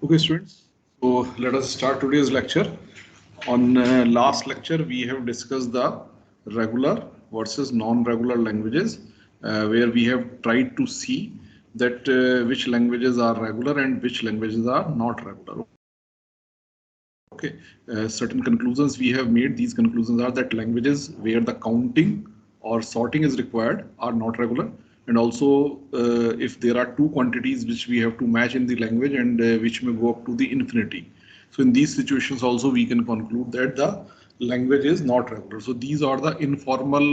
Okay, students. So let us start today's lecture. On last lecture, we have discussed the regular versus non-regular languages, where we have tried to see that which languages are regular and which languages are not regular. Okay, certain conclusions we have made. These conclusions are that languages where the counting or sorting is required are not regular, and also if there are two quantities which we have to match in the language and which may go up to the infinity. So in these situations also we can conclude that the language is not regular. So these are the informal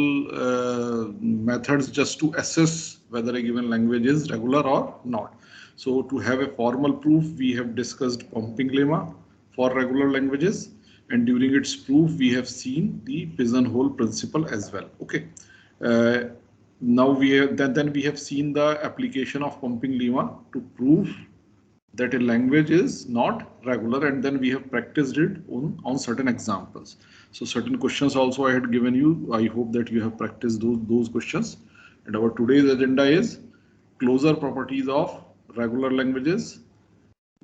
methods just to assess whether a given language is regular or not. So to have a formal proof, we have discussed pumping lemma for regular languages, and during its proof we have seen the pigeonhole principle as well. Okay, now we have then we have seen the application of pumping lemma to prove that a language is not regular, and then we have practiced it on certain examples. So certain questions also I had given you. I hope that you have practiced those questions. And our today's agenda is closure properties of regular languages,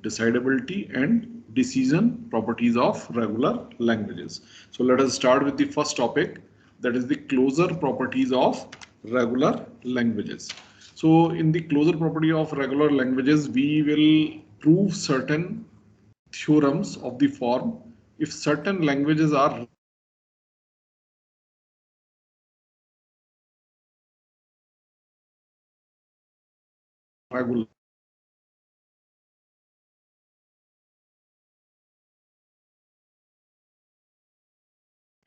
decidability and decision properties of regular languages. So let us start with the first topic, that is the closure properties of regular languages. So in the closure property of regular languages, we will prove certain theorems of the form: if certain languages are regular,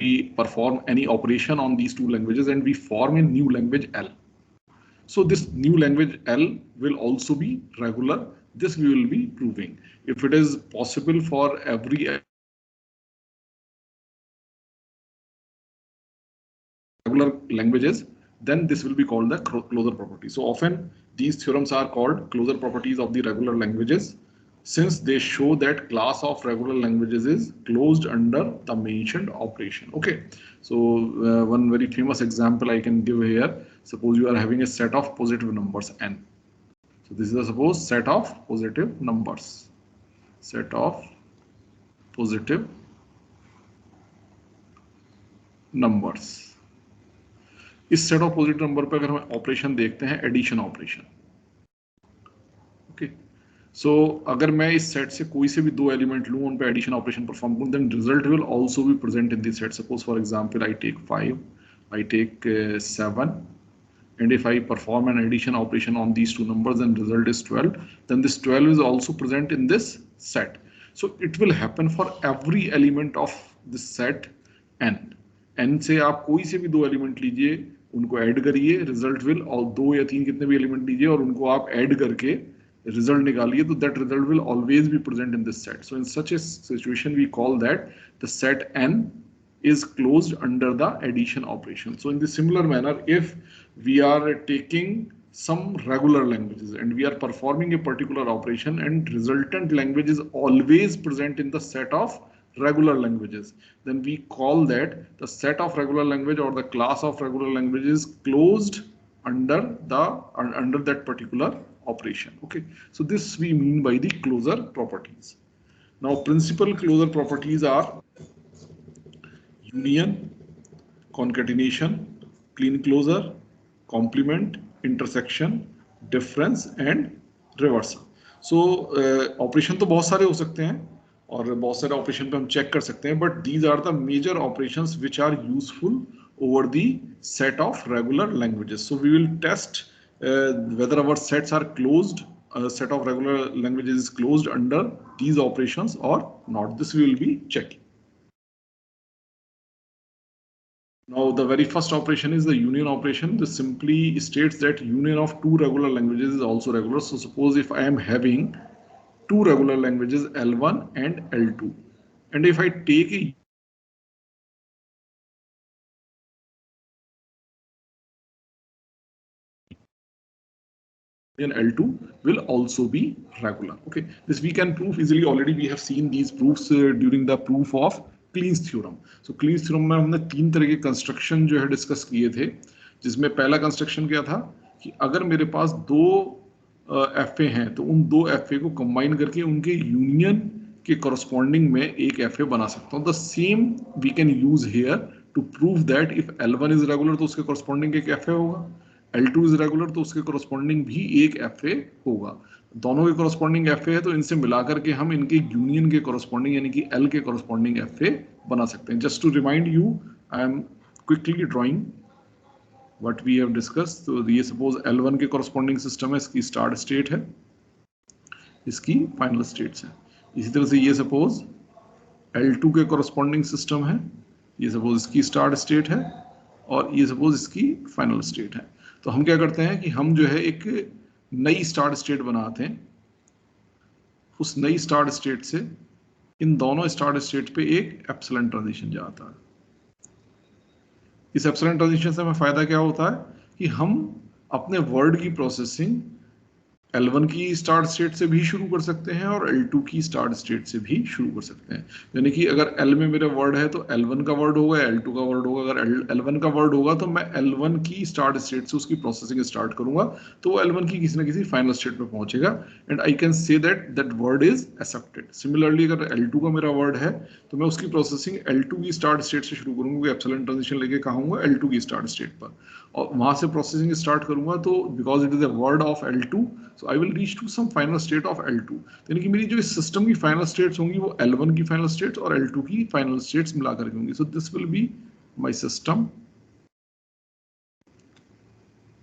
we perform any operation on these two languages and we form a new language L. So this new language L will also be regular. This we will be proving. If it is possible for every regular languages, then this will be called the closure property. So often these theorems are called closure properties of the regular languages, since they show that class of regular languages is closed under the mentioned operation. Okay, so one very famous example I can give here. Suppose you are having a set of positive numbers n. So this is a suppose set of positive numbers. Set of positive numbers. इस set of positive number पे अगर हम operation देखते हैं, addition operation. Okay, सो अगर मैं इस set से कोई से भी दो एलिमेंट लूं, उन पे एडिशन ऑपरेशन परफॉर्म करूं, then result will also be present in this set. Suppose for example I take 5, I take 7, and if I perform an addition operation on these two numbers and result is 12, then this 12 is also present in this set. So it will happen for every element of this set n. n से आप कोई से भी दो element लीजिए, उनको add करिए, result will, और दो या तीन कितने भी एलिमेंट लीजिए और उनको आप ऐड करके रिजल्ट निकालिए, तो that result will always be present in this set. So in such a situation we call that the set n is closed under the addition operation. So in the similar manner, if we are taking some regular languages and we are performing a particular operation and resultant language is always present in the set of regular languages, then we call that the set of regular language or the class of regular language is closed under that particular operation. Okay, so this we mean by the closure properties. Now principal closure properties are union, concatenation, clean closure, complement, intersection, difference and reversal. So operation तो बहुत सारे हो सकते हैं और बहुत सारे operation पे हम चेक कर सकते हैं, but these are the major operations which are useful over the set of regular languages. So we will test whether our sets are closed, set of regular languages is closed under these operations or not. This we will be checking. Now the very first operation is the union operation. This simply states that union of two regular languages is also regular. So suppose if I am having two regular languages L1 and L2, and if I take a L2 will also be regular. Okay, this we can prove easily. Already we have seen these proofs during the proof of cleans theorem. So cleans theorem में हमने तीन तरह के construction जो है discuss किए थे, जिसमें पहला कंस्ट्रक्शन क्या था कि अगर मेरे पास दो एफ ए हैं तो उन दो एफ ए को कंबाइन करके उनके यूनियन के कॉरस्पॉन्डिंग में एक एफ ए बना सकता हूँ. The same we can use here to prove that if L1 is regular तो उसके कॉरस्पॉन्डिंग एक एफ ए होगा, L2 इज रेगुलर तो उसके कॉरस्पॉन्डिंग भी एक एफ ए होगा. दोनों के कॉरस्पॉन्डिंग एफ ए है तो इनसे मिलाकर के हम इनके यूनियन के कॉरस्पॉन्डिंग यानी कि L के कॉरस्पॉन्डिंग एफ ए बना सकते हैं. Just to remind you, I am quickly drawing what we have discussed. तो ये सपोज L1 के कॉरस्पॉन्डिंग सिस्टम है, इसकी स्टार्ट स्टेट है, इसकी फाइनल स्टेट्स है. इसी तरह से ये सपोज L2 के कॉरस्पॉन्डिंग सिस्टम है, ये सपोज इसकी स्टार्ट स्टेट है और ये सपोज इसकी फाइनल स्टेट है. तो हम क्या करते हैं कि हम जो है एक नई स्टार्ट स्टेट बनाते हैं, उस नई स्टार्ट स्टेट से इन दोनों स्टार्ट स्टेट पे एक एप्सिलॉन ट्रांजिशन जाता है. इस एप्सिलॉन ट्रांजिशन से हमें फायदा क्या होता है कि हम अपने वर्ड की प्रोसेसिंग L1 की स्टार्ट स्टेट से भी शुरू कर सकते हैं और L2 की स्टार्ट स्टेट से भी शुरू कर सकते हैं. यानी कि अगर L में मेरा वर्ड है तो L1 का वर्ड होगा, L2 का वर्ड होगा. अगर L1 का वर्ड होगा तो मैं L1 की स्टार्ट स्टेट से उसकी प्रोसेसिंग स्टार्ट करूंगा तो वो L1 की किसी ना किसी फाइनल स्टेट पे पहुंचेगा and I can say that word is accepted. Similarly अगर L2 का मेरा वर्ड है तो मैं उसकी प्रोसेसिंग L2 की स्टार्ट स्टेट से शुरू करूंगा, एप्सिलॉन ट्रांजिशन लेके कहूंगा L2 की स्टार्ट स्टेट पर और वहां से प्रोसेसिंग स्टार्ट करूंगा. तो because it is a word of L2 so I will reach to some final state of L2. यानी कि मेरी जो इस सिस्टम की फाइनल स्टेट्स होंगी वो L1 की फाइनल स्टेट्स और L2 की फाइनल स्टेट्स मिलाकर के होंगी. So this will be my system.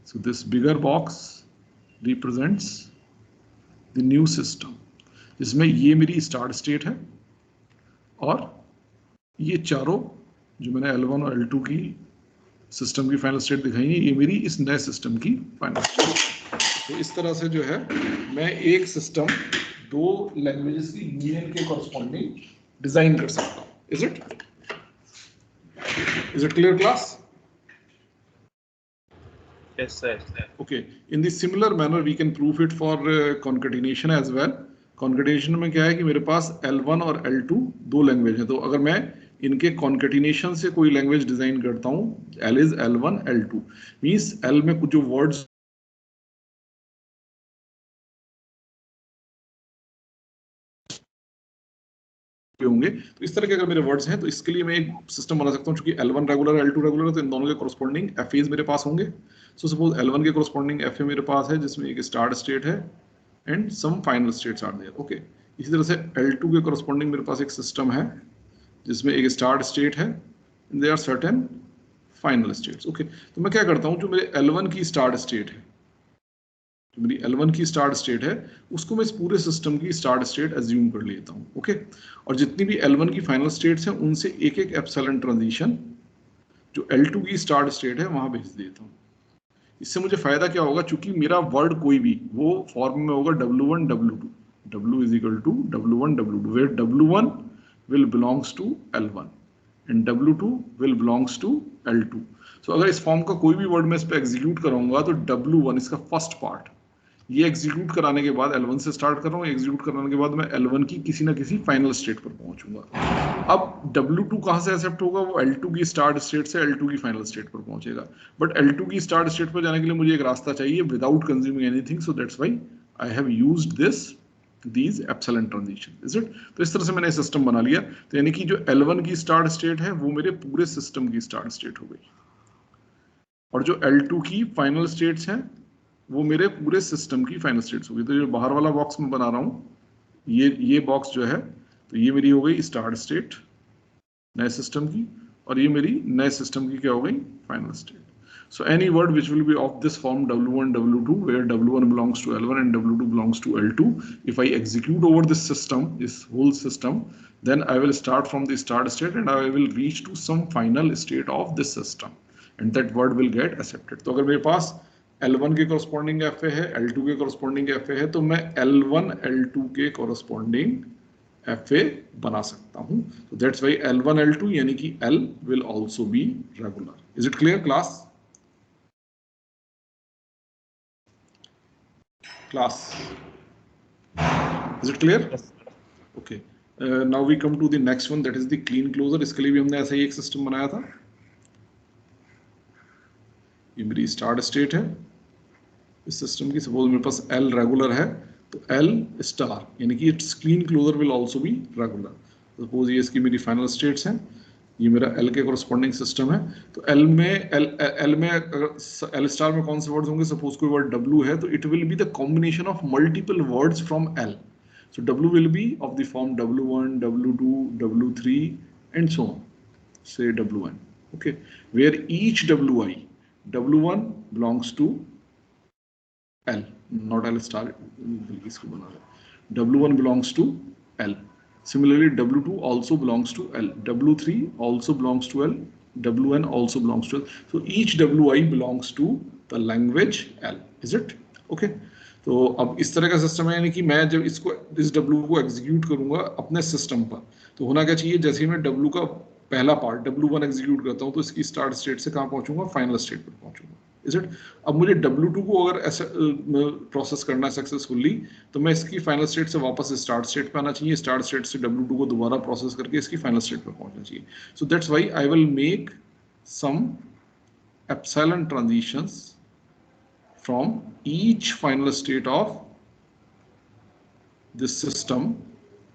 So this bigger box represents the new system, जिसमें ये मेरी स्टार्ट स्टेट है और ये चारों जो मैंने L1 और L2 की सिस्टम की फाइनल स्टेट दिखाई है ये मेरी इस नए सिस्टम की फाइनल स्टेट. तो इस तरह से जो है मैं एक सिस्टम दो लैंग्वेजेस की यूनियन के कॉरस्पॉन्डिंग डिजाइन कर सकता हूं. Is it clear class? Yes, sir. Okay. In the similar manner we can prove it for concatenation as well. Concatenation में क्या है कि मेरे पास L1 और L2 दो लैंग्वेज है तो अगर मैं इनके कॉन्केटिनेशन से कोई लैंग्वेज डिजाइन करता हूं L is L1 L2 means L में कुछ जो वर्ड्स होंगे तो इस तरह के अगर मेरे वर्ड्स हैं तो इसके लिए मैं एक सिस्टम बना सकता हूं. क्योंकि L1 रेगुलर L2 रेगुलर तो इन दोनों के कॉरस्पॉन्डिंग एफएज मेरे पास होंगे. सो सपोज L1 के कॉरस्पॉन्डिंग एफए मेरे पास है जिसमें एक स्टार्ट स्टेट है and some final states are there. Okay. इसी तरह से L2 के कॉरस्पॉन्डिंग मेरे पास एक सिस्टम है जिसमें एक स्टार्ट स्टेट है and there are certain final states. Okay. तो मैं क्या करता हूं जो मेरे L1 की स्टार्ट स्टेट है जो मेरी L1 की स्टार्ट स्टेट है उसको मैं इस पूरे सिस्टम की स्टार्ट स्टेट एज्यूम कर लेता हूं. ओके. और जितनी भी L1 की फाइनल स्टेट्स हैं उनसे एक एक एप्सिलॉन ट्रांजिशन जो L2 की स्टार्ट स्टेट है वहां भेज देता हूं. इससे मुझे फायदा क्या होगा चूंकि मेरा वर्ड कोई भी वो फॉर्म में होगा W1 W2 W is equal to W1 W2 where W1 will belongs to L1 and W2 will belongs to L2. So अगर इस फॉर्म का कोई भी वर्ड मैं इस पे एग्जीक्यूट कराऊंगा तो W1 इसका फर्स्ट पार्ट ये एग्जीक्यूट कराने के बाद L1 से स्टार्ट कर रहा हूँ, एग्जीक्यूट कराने के बाद मैं L1 की किसी ना किसी फाइनल स्टेट पर पहुंचूंगा. अब W2 कहां से एक्सेप्ट होगा वो L2 की स्टार्ट स्टेट से L2 की फाइनल स्टेट पर पहुंचेगा. बट L2 की स्टार्ट स्टेट पर जाने के लिए मुझे एक रास्ता चाहिए without consuming anything. So that's why I have used these epsilon transition. Is it? तो इस तरह से मैंने सिस्टम बना लिया. तो यानी कि जो L1 की स्टार्ट स्टेट है वो मेरे पूरे सिस्टम की स्टार्ट स्टेट हो गई और जो L2 की फाइनल स्टेट्स हैं वो मेरे पूरे सिस्टम की फाइनल स्टेट्स होगी. तो जो बाहर वाला बॉक्स में बना रहा हूँ ये बॉक्स जो है तो ये मेरी हो गई स्टार्ट स्टेट नए सिस्टम की और ये मेरी नए सिस्टम की क्या हो गई final state. So any word which will be of this form W1 W2 where W1 belongs to L1 and W2 belongs to L2, if I execute over this system, this whole system, then I will start from the start state and I will reach to some final state of this system and that word will get accepted. तो अगर मेरे पास L1 के corresponding FA है L2 के corresponding FA है तो मैं L1 L2 के corresponding FA बना सकता हूँ. So that's why L1 L2 यानी कि L will also be regular. Is it clear class? Class. Is it clear? Yes. Okay. Now we come to the next one, that is the clean closure. इसके लिए भी हमने ऐसा ही एक system बनाया था. ये मेरी स्टार्ट स्टेट है, इस सिस्टम की सपोज मेरे पास L रेगुलर है तो L स्टार यानी कि it's Kleene closure will also be regular. Suppose ये इसकी मेरी फाइनल स्टेट्स हैं, ये मेरा L के कोरस्पॉन्डिंग सिस्टम है। तो L में L स्टार में कौन से वर्ड्स होंगे? सपोज कोई वर्ड W है तो it will be the combination of multiple words from L। So W will be of the form W1, W2, W3 and so on. Say W1. Okay. Where each WI, W1 belongs to L, not L star. W1 belongs to L. Similarly, W2 also belongs to L. W3 also belongs to L. Wn also belongs to L. So each Wi belongs to the language L. Is it? Okay. तो अब इस तरह का system है, यानी कि मैं जब इस W को एग्जीक्यूट करूंगा अपने सिस्टम पर, तो होना क्या चाहिए? जैसे ही मैं W का पहला पार्ट W1 एग्जीक्यूट करता हूं तो इसकी स्टार्ट स्टेट से कहां पहुंचूंगा? फाइनल स्टेट पर पहुंचूंगा। Is it? अब मुझे W2 को अगर ऐसा प्रोसेस करना है सक्सेसफुली, तो मैं इसकी फाइनल स्टेट से वापस स्टार्ट स्टेट पे आना चाहिए, स्टार्ट स्टेट से W2 को दोबारा प्रोसेस करके इसकी फाइनल स्टेट पे पहुंचना चाहिए। So that's why I will make some epsilon transitions from each final state of this system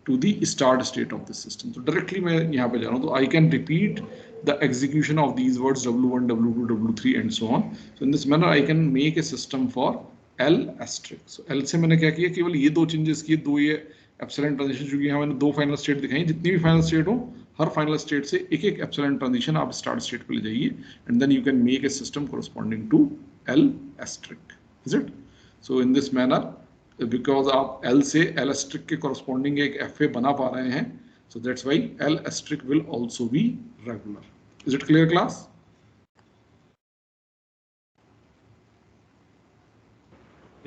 to the start state of the system. So directly मैं यहाँ पे जा रहा हूँ, तो I can repeat the execution of these words W1, W2, W3 and so on. So in this manner I can make a system for L asterisk. So L से मैंने क्या किया? केवल ये दो चेंजेस किए, दो ये एप्सिलॉन ट्रांजिशन, चूंकि यहाँ मैंने दो फाइनल स्टेट दिखाई, जितनी भी फाइनल स्टेट हो हर फाइनल स्टेट से एक एक एप्सिलॉन ट्रांजिशन आप स्टार्ट स्टेट पे ले जाइए, and then you can make a system corresponding to L asterisk. Is it? So in this manner, because आप L से L asterisk के corresponding एक FA बना पा रहे हैं, so that's why L asterisk will also be regular. Is it clear, class?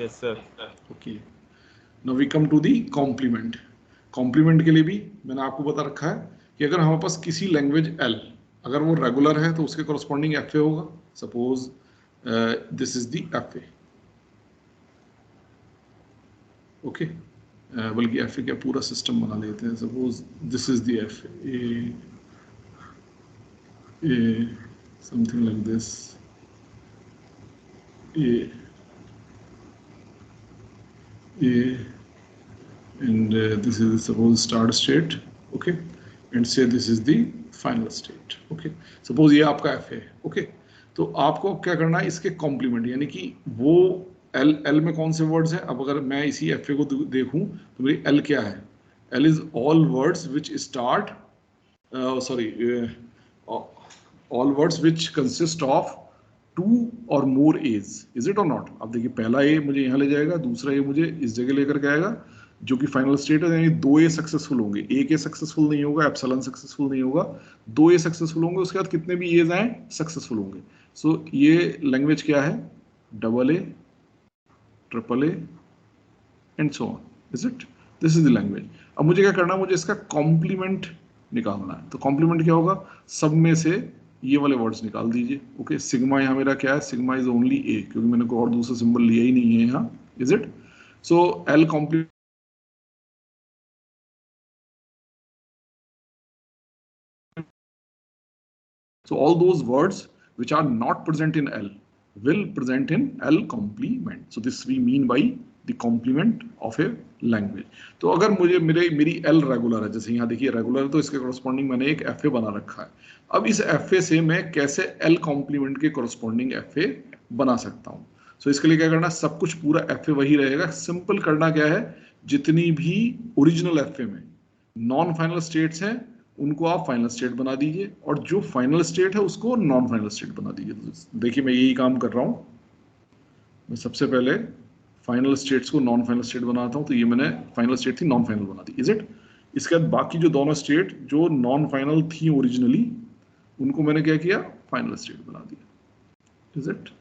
Yes, sir. Okay. Now we come to the complement. Complement के लिए भी मैंने आपको बता रखा है कि अगर हमारे पास किसी लैंग्वेज L अगर वो रेगुलर है तो उसके corresponding FA होगा. Suppose this is the FA. Okay बल्कि एफ ए का पूरा सिस्टम बना लेते हैं. Suppose this is the F A something like this A and this is suppose start state, okay, and say this is the final state. Okay, suppose ये आपका F है. Okay, तो आपको क्या करना है? इसके कॉम्प्लीमेंट, यानी कि वो L में कौन से वर्ड्स हैं? अब अगर मैं इसी एफ को देखूं तो मेरी L क्या है? L is all words which start all words which consist of 2 और मोर एज. इज इट और नॉट? अब देखिए, पहला ए मुझे यहाँ ले जाएगा, दूसरा ए मुझे इस जगह लेकर के आएगा, जो कि फाइनल स्टेट है, यानी 2 ए सक्सेसफुल होंगे. एक ए सक्सेसफुल नहीं होगा, एप्सिलॉन सक्सेसफुल नहीं होगा, 2 ए सक्सेसफुल होंगे, उसके बाद कितने भी एज आए सक्सेसफुल होंगे. सो ये लैंग्वेज क्या है? Double A, triple A and so on. Is it? This is the language. अब मुझे क्या करना है? मुझे इसका कॉम्प्लीमेंट निकालना है. तो कॉम्प्लीमेंट क्या होगा? सब में से ये वाले वर्ड्स निकाल दीजिए. ओके, सिग्मा यहाँ मेरा क्या है? सिग्मा इज ओनली ए, क्योंकि मैंने कोई और दूसरा सिंबल लिया ही नहीं है यहाँ. Is it? So L complement, so all those words which are not present in L will present in L complement. So this we mean by the complement of a language. तो अगर मुझे मेरी L regular है, जैसे यहाँ देखिए regular है, तो इसके कोरस्पॉन्डिंग मैंने एक FA बना रखा है. अब इस FA से मैं कैसे L कॉम्प्लीमेंट के कोरस्पॉन्डिंग FA बना सकता हूँ? सो इसके लिए क्या करना? सब कुछ पूरा FA वही रहेगा. सिंपल करना क्या है? जितनी भी ओरिजिनल FA में नॉन फाइनल स्टेट्स हैं उनको आप फाइनल स्टेट बना दीजिए, और जो फाइनल स्टेट है उसको नॉन फाइनल स्टेट बना दीजिए. देखिए मैं यही काम कर रहा हूं. मैं सबसे पहले फाइनल स्टेट्स को नॉन फाइनल स्टेट बनाता हूं. तो ये मैंने फाइनल स्टेट थी नॉन फाइनल बना दी. Is it? इसके बाद बाकी जो दोनों स्टेट जो नॉन फाइनल थी ओरिजिनली, उनको मैंने क्या किया? फाइनल स्टेट बना दिया. Is it?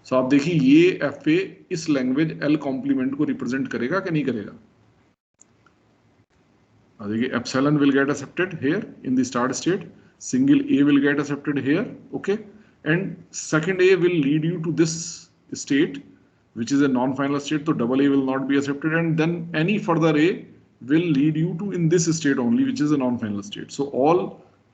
सो आप देखिए ये एफ ए इस लैंग्वेज एल कॉम्प्लीमेंट को रिप्रेजेंट करेगा कि नहीं करेगा? देखिए epsilon will get accepted here in the start state, single a will get accepted here, okay, and second a will lead you to this state which is a non-final state, so double a will not be accepted, and then any further a will lead you to in this state only which is a non-final state. So all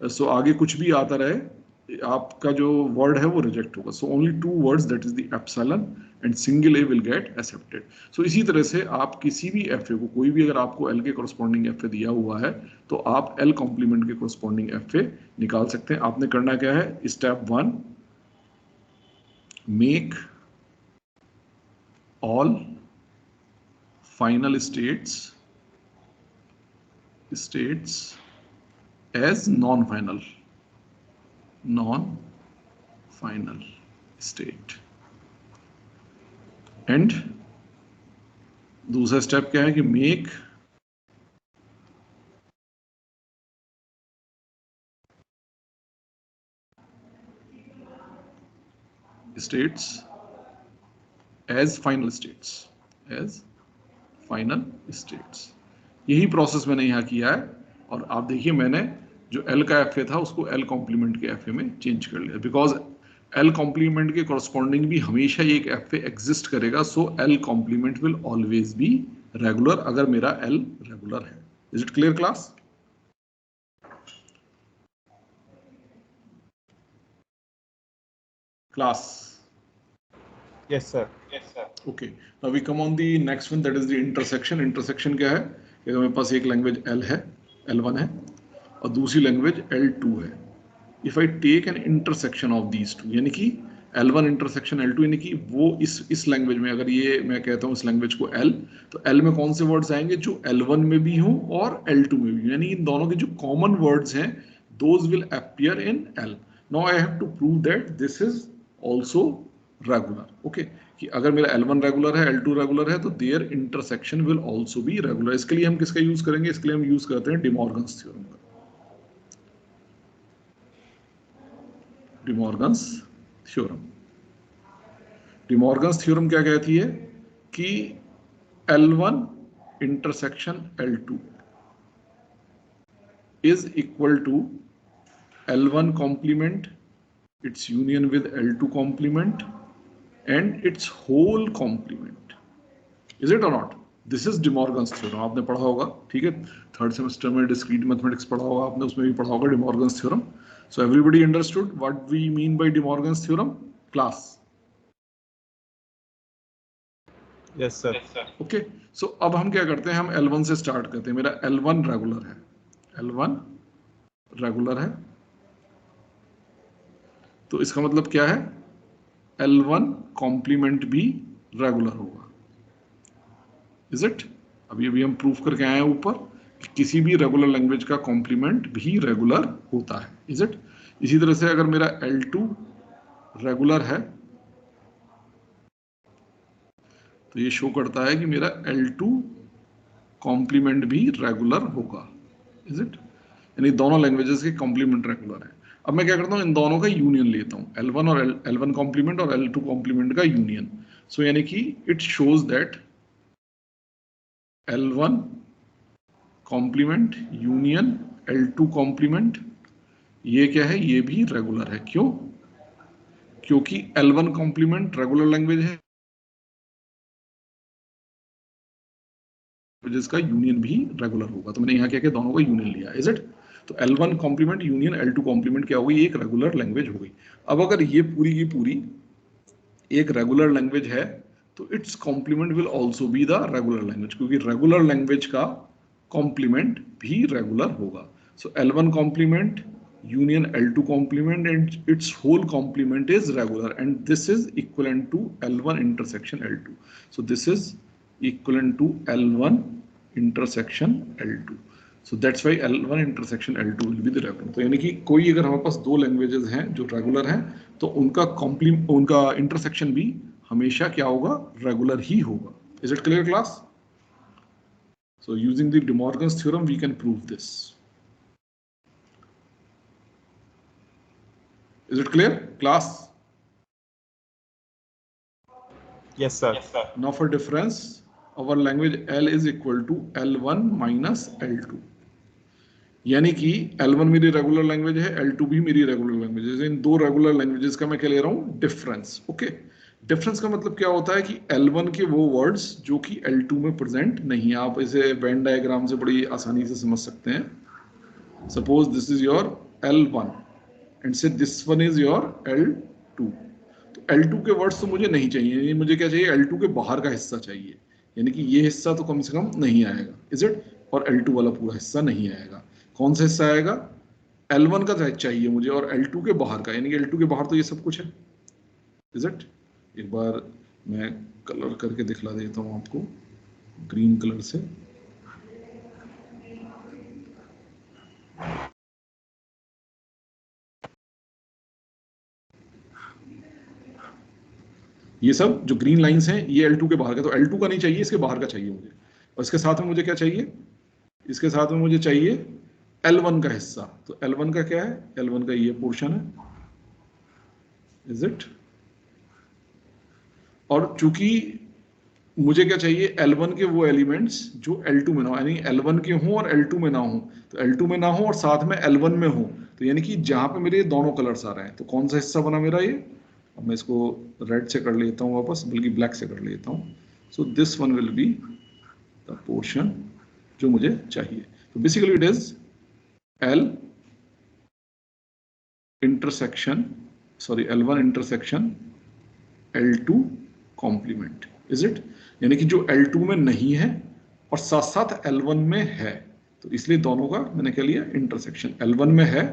so आगे कुछ भी आता रहे, आपका जो word है वो reject होगा. So only 2 words, that is the epsilon and single a will get accepted. So इसी तरह से आप किसी भी एफ ए को, कोई भी अगर आपको एल के कोरस्पॉन्डिंग एफ ए दिया हुआ है तो आप एल कॉम्प्लीमेंट के कोरस्पॉन्डिंग एफ ए निकाल सकते हैं. आपने करना क्या है, step 1, make all final states as non final state. And दूसरा स्टेप क्या है कि make states as final states. यही प्रोसेस मैंने यहां किया है. और आप देखिए मैंने जो एल का एफ ए था उसको एल कॉम्प्लीमेंट के एफ ए में चेंज कर लिया, बिकॉज एल कॉम्प्लीमेंट के कॉरस्पॉन्डिंग भी हमेशा एक एफ ए एग्जिस्ट करेगा. So L complement will always be regular अगर मेरा एल रेगुलर है. Is it clear class? Class. Yes, sir. Okay. Now we come on the next one, that is the intersection. Intersection क्या है कि मेरे पास एक language L है, L1 है, और दूसरी लैंग्वेज L2 है. If I take an intersection of these two, यानी कि L1 intersection L2, यानी कि वो इस लैंग्वेज में, अगर ये मैं कहता हूँ इस लैंग्वेज को L, तो L में कौन से वर्ड्स आएंगे जो L1 में भी हों और L2 में भी, यानी इन दोनों के जो कॉमन वर्ड्स हैं those will appear in L. Now I have to prove that this is also regular. Okay, कि अगर मेरा L1 रेगुलर है, L2 रेगुलर है, तो their intersection will also be regular. इसके लिए हम किसका यूज करेंगे? इसके लिए हम यूज करते हैं डिमॉर्गन्स थ्योरम का. डिमॉर्गन्स थ्योरम क्या कहती है कि L1 intersection L2 is equal to L1 complement, its union with L2 complement and its whole complement. Is it or not? This is De Morgan's theorem. आपने पढ़ा होगा, ठीक है, थर्ड सेमेस्टर में डिस्क्रीट मैथमेटिक्स पढ़ा होगा आपने, उसमें भी पढ़ा होगा De Morgan's theorem. So everybody understood what we mean by De Morgan's theorem? Class. Yes, sir. Okay. So अब हम क्या करते हैं, हम L1 से स्टार्ट करते हैं. मेरा L1 रेगुलर है, L1 रेगुलर है, तो इसका मतलब क्या है, L1 कॉम्प्लीमेंट भी रेगुलर होगा. Is it? अभी हम प्रूफ करके आए हैं ऊपर कि किसी भी रेगुलर लैंग्वेज का कॉम्प्लीमेंट भी रेगुलर होता है. Is it? इसी तरह से अगर मेरा L2 रेगुलर है तो ये शो करता है कि मेरा L2 कॉम्प्लीमेंट भी रेगुलर होगा. Is it? यानी दोनों लैंग्वेजेस के कॉम्प्लीमेंट रेगुलर है. अब मैं क्या करता हूं, इन दोनों का यूनियन लेता हूं, L1 और L1 कॉम्प्लीमेंट और L2 कॉम्प्लीमेंट का यूनियन. सो यानी कि it shows that L1 complement union L2 complement, ये क्या है, ये भी रेगुलर है. क्यों? क्योंकि L1 कॉम्प्लीमेंट रेगुलर लैंग्वेज है, जिसका यूनियन भी रेगुलर होगा. तो मैंने यहाँ क्या किया, दोनों का यूनियन लिया. Is it? तो L1 complement union L2 complement क्या हो गई, एक रेगुलर लैंग्वेज हो गई. अब अगर ये पूरी की पूरी एक रेगुलर लैंग्वेज है तो its complement will also be the regular language, क्योंकि रेगुलर लैंग्वेज का कॉम्प्लीमेंट भी रेगुलर होगा. So L1 complement union L2 complement and its whole complement is regular, and this is equivalent to L1 intersection L2. So this is equivalent to L1 intersection L2. So that's why L1 intersection L2 will be the regular. तो यानी कि कोई अगर हमारे पास दो languages हैं जो regular हैं तो उनका इंटरसेक्शन भी हमेशा क्या होगा, रेगुलर ही होगा. Is it clear class? So using the De Morgan's theorem we can prove this. Is it clear class? Yes, sir. Now for difference, our language L is equal to L1 minus L2. यानी कि L1 मेरी regular language है, L2 भी मेरी regular language है. इन दो regular languages का मैं क्या ले रहा हूँ, डिफरेंस. ओके, डिफरेंस का मतलब क्या होता है कि L1 के वो वर्ड्स जो कि L2 में प्रेजेंट नहीं है. आप इसे वेन डायग्राम से बड़ी आसानी से समझ सकते हैं. Suppose this is your L1 and say this one is your L2। तो L2 के वर्ड्स तो मुझे नहीं चाहिए, यानी मुझे क्या चाहिए, L2 के बाहर का हिस्सा चाहिए, यानी कि ये हिस्सा तो कम से कम नहीं आएगा, इज इट, और L2 वाला पूरा हिस्सा नहीं आएगा। कौन सा हिस्सा आएगा, L1 का चाहिए मुझे, और L2 के बाहर का, यानी कि L2 के बाहर तो ये सब कुछ है, इज इट। एक बार मैं कलर करके दिखला देता हूं आपको ग्रीन कलर से। ये सब जो ग्रीन लाइंस हैं ये L2 के बाहर का, तो L2 का नहीं चाहिए, इसके बाहर का चाहिए मुझे। और इसके साथ में मुझे क्या चाहिए, इसके साथ में मुझे चाहिए L1 का हिस्सा। तो L1 का क्या है, L1 का ये पोर्शन है, इज इट। और चूंकि मुझे क्या चाहिए, L1 के वो एलिमेंट्स जो L2 में ना हो, यानी L1 के हों और L2 में ना हो, तो L2 में ना हो और साथ में L1 में हो, तो यानी कि जहां पे मेरे दोनों कलर्स आ रहे हैं, तो कौन सा हिस्सा बना मेरा ये। अब मैं इसको रेड से कर लेता हूँ वापस, बल्कि ब्लैक से कर लेता हूँ। So this one will be the portion जो मुझे चाहिए। तो basically it is L intersection, sorry L1 intersection L2 complement, is it. यानी कि जो L2 में नहीं है और साथ साथ L1 में है, तो इसलिए दोनों का मैंने क्या लिया, इंटरसेक्शन। L1 में है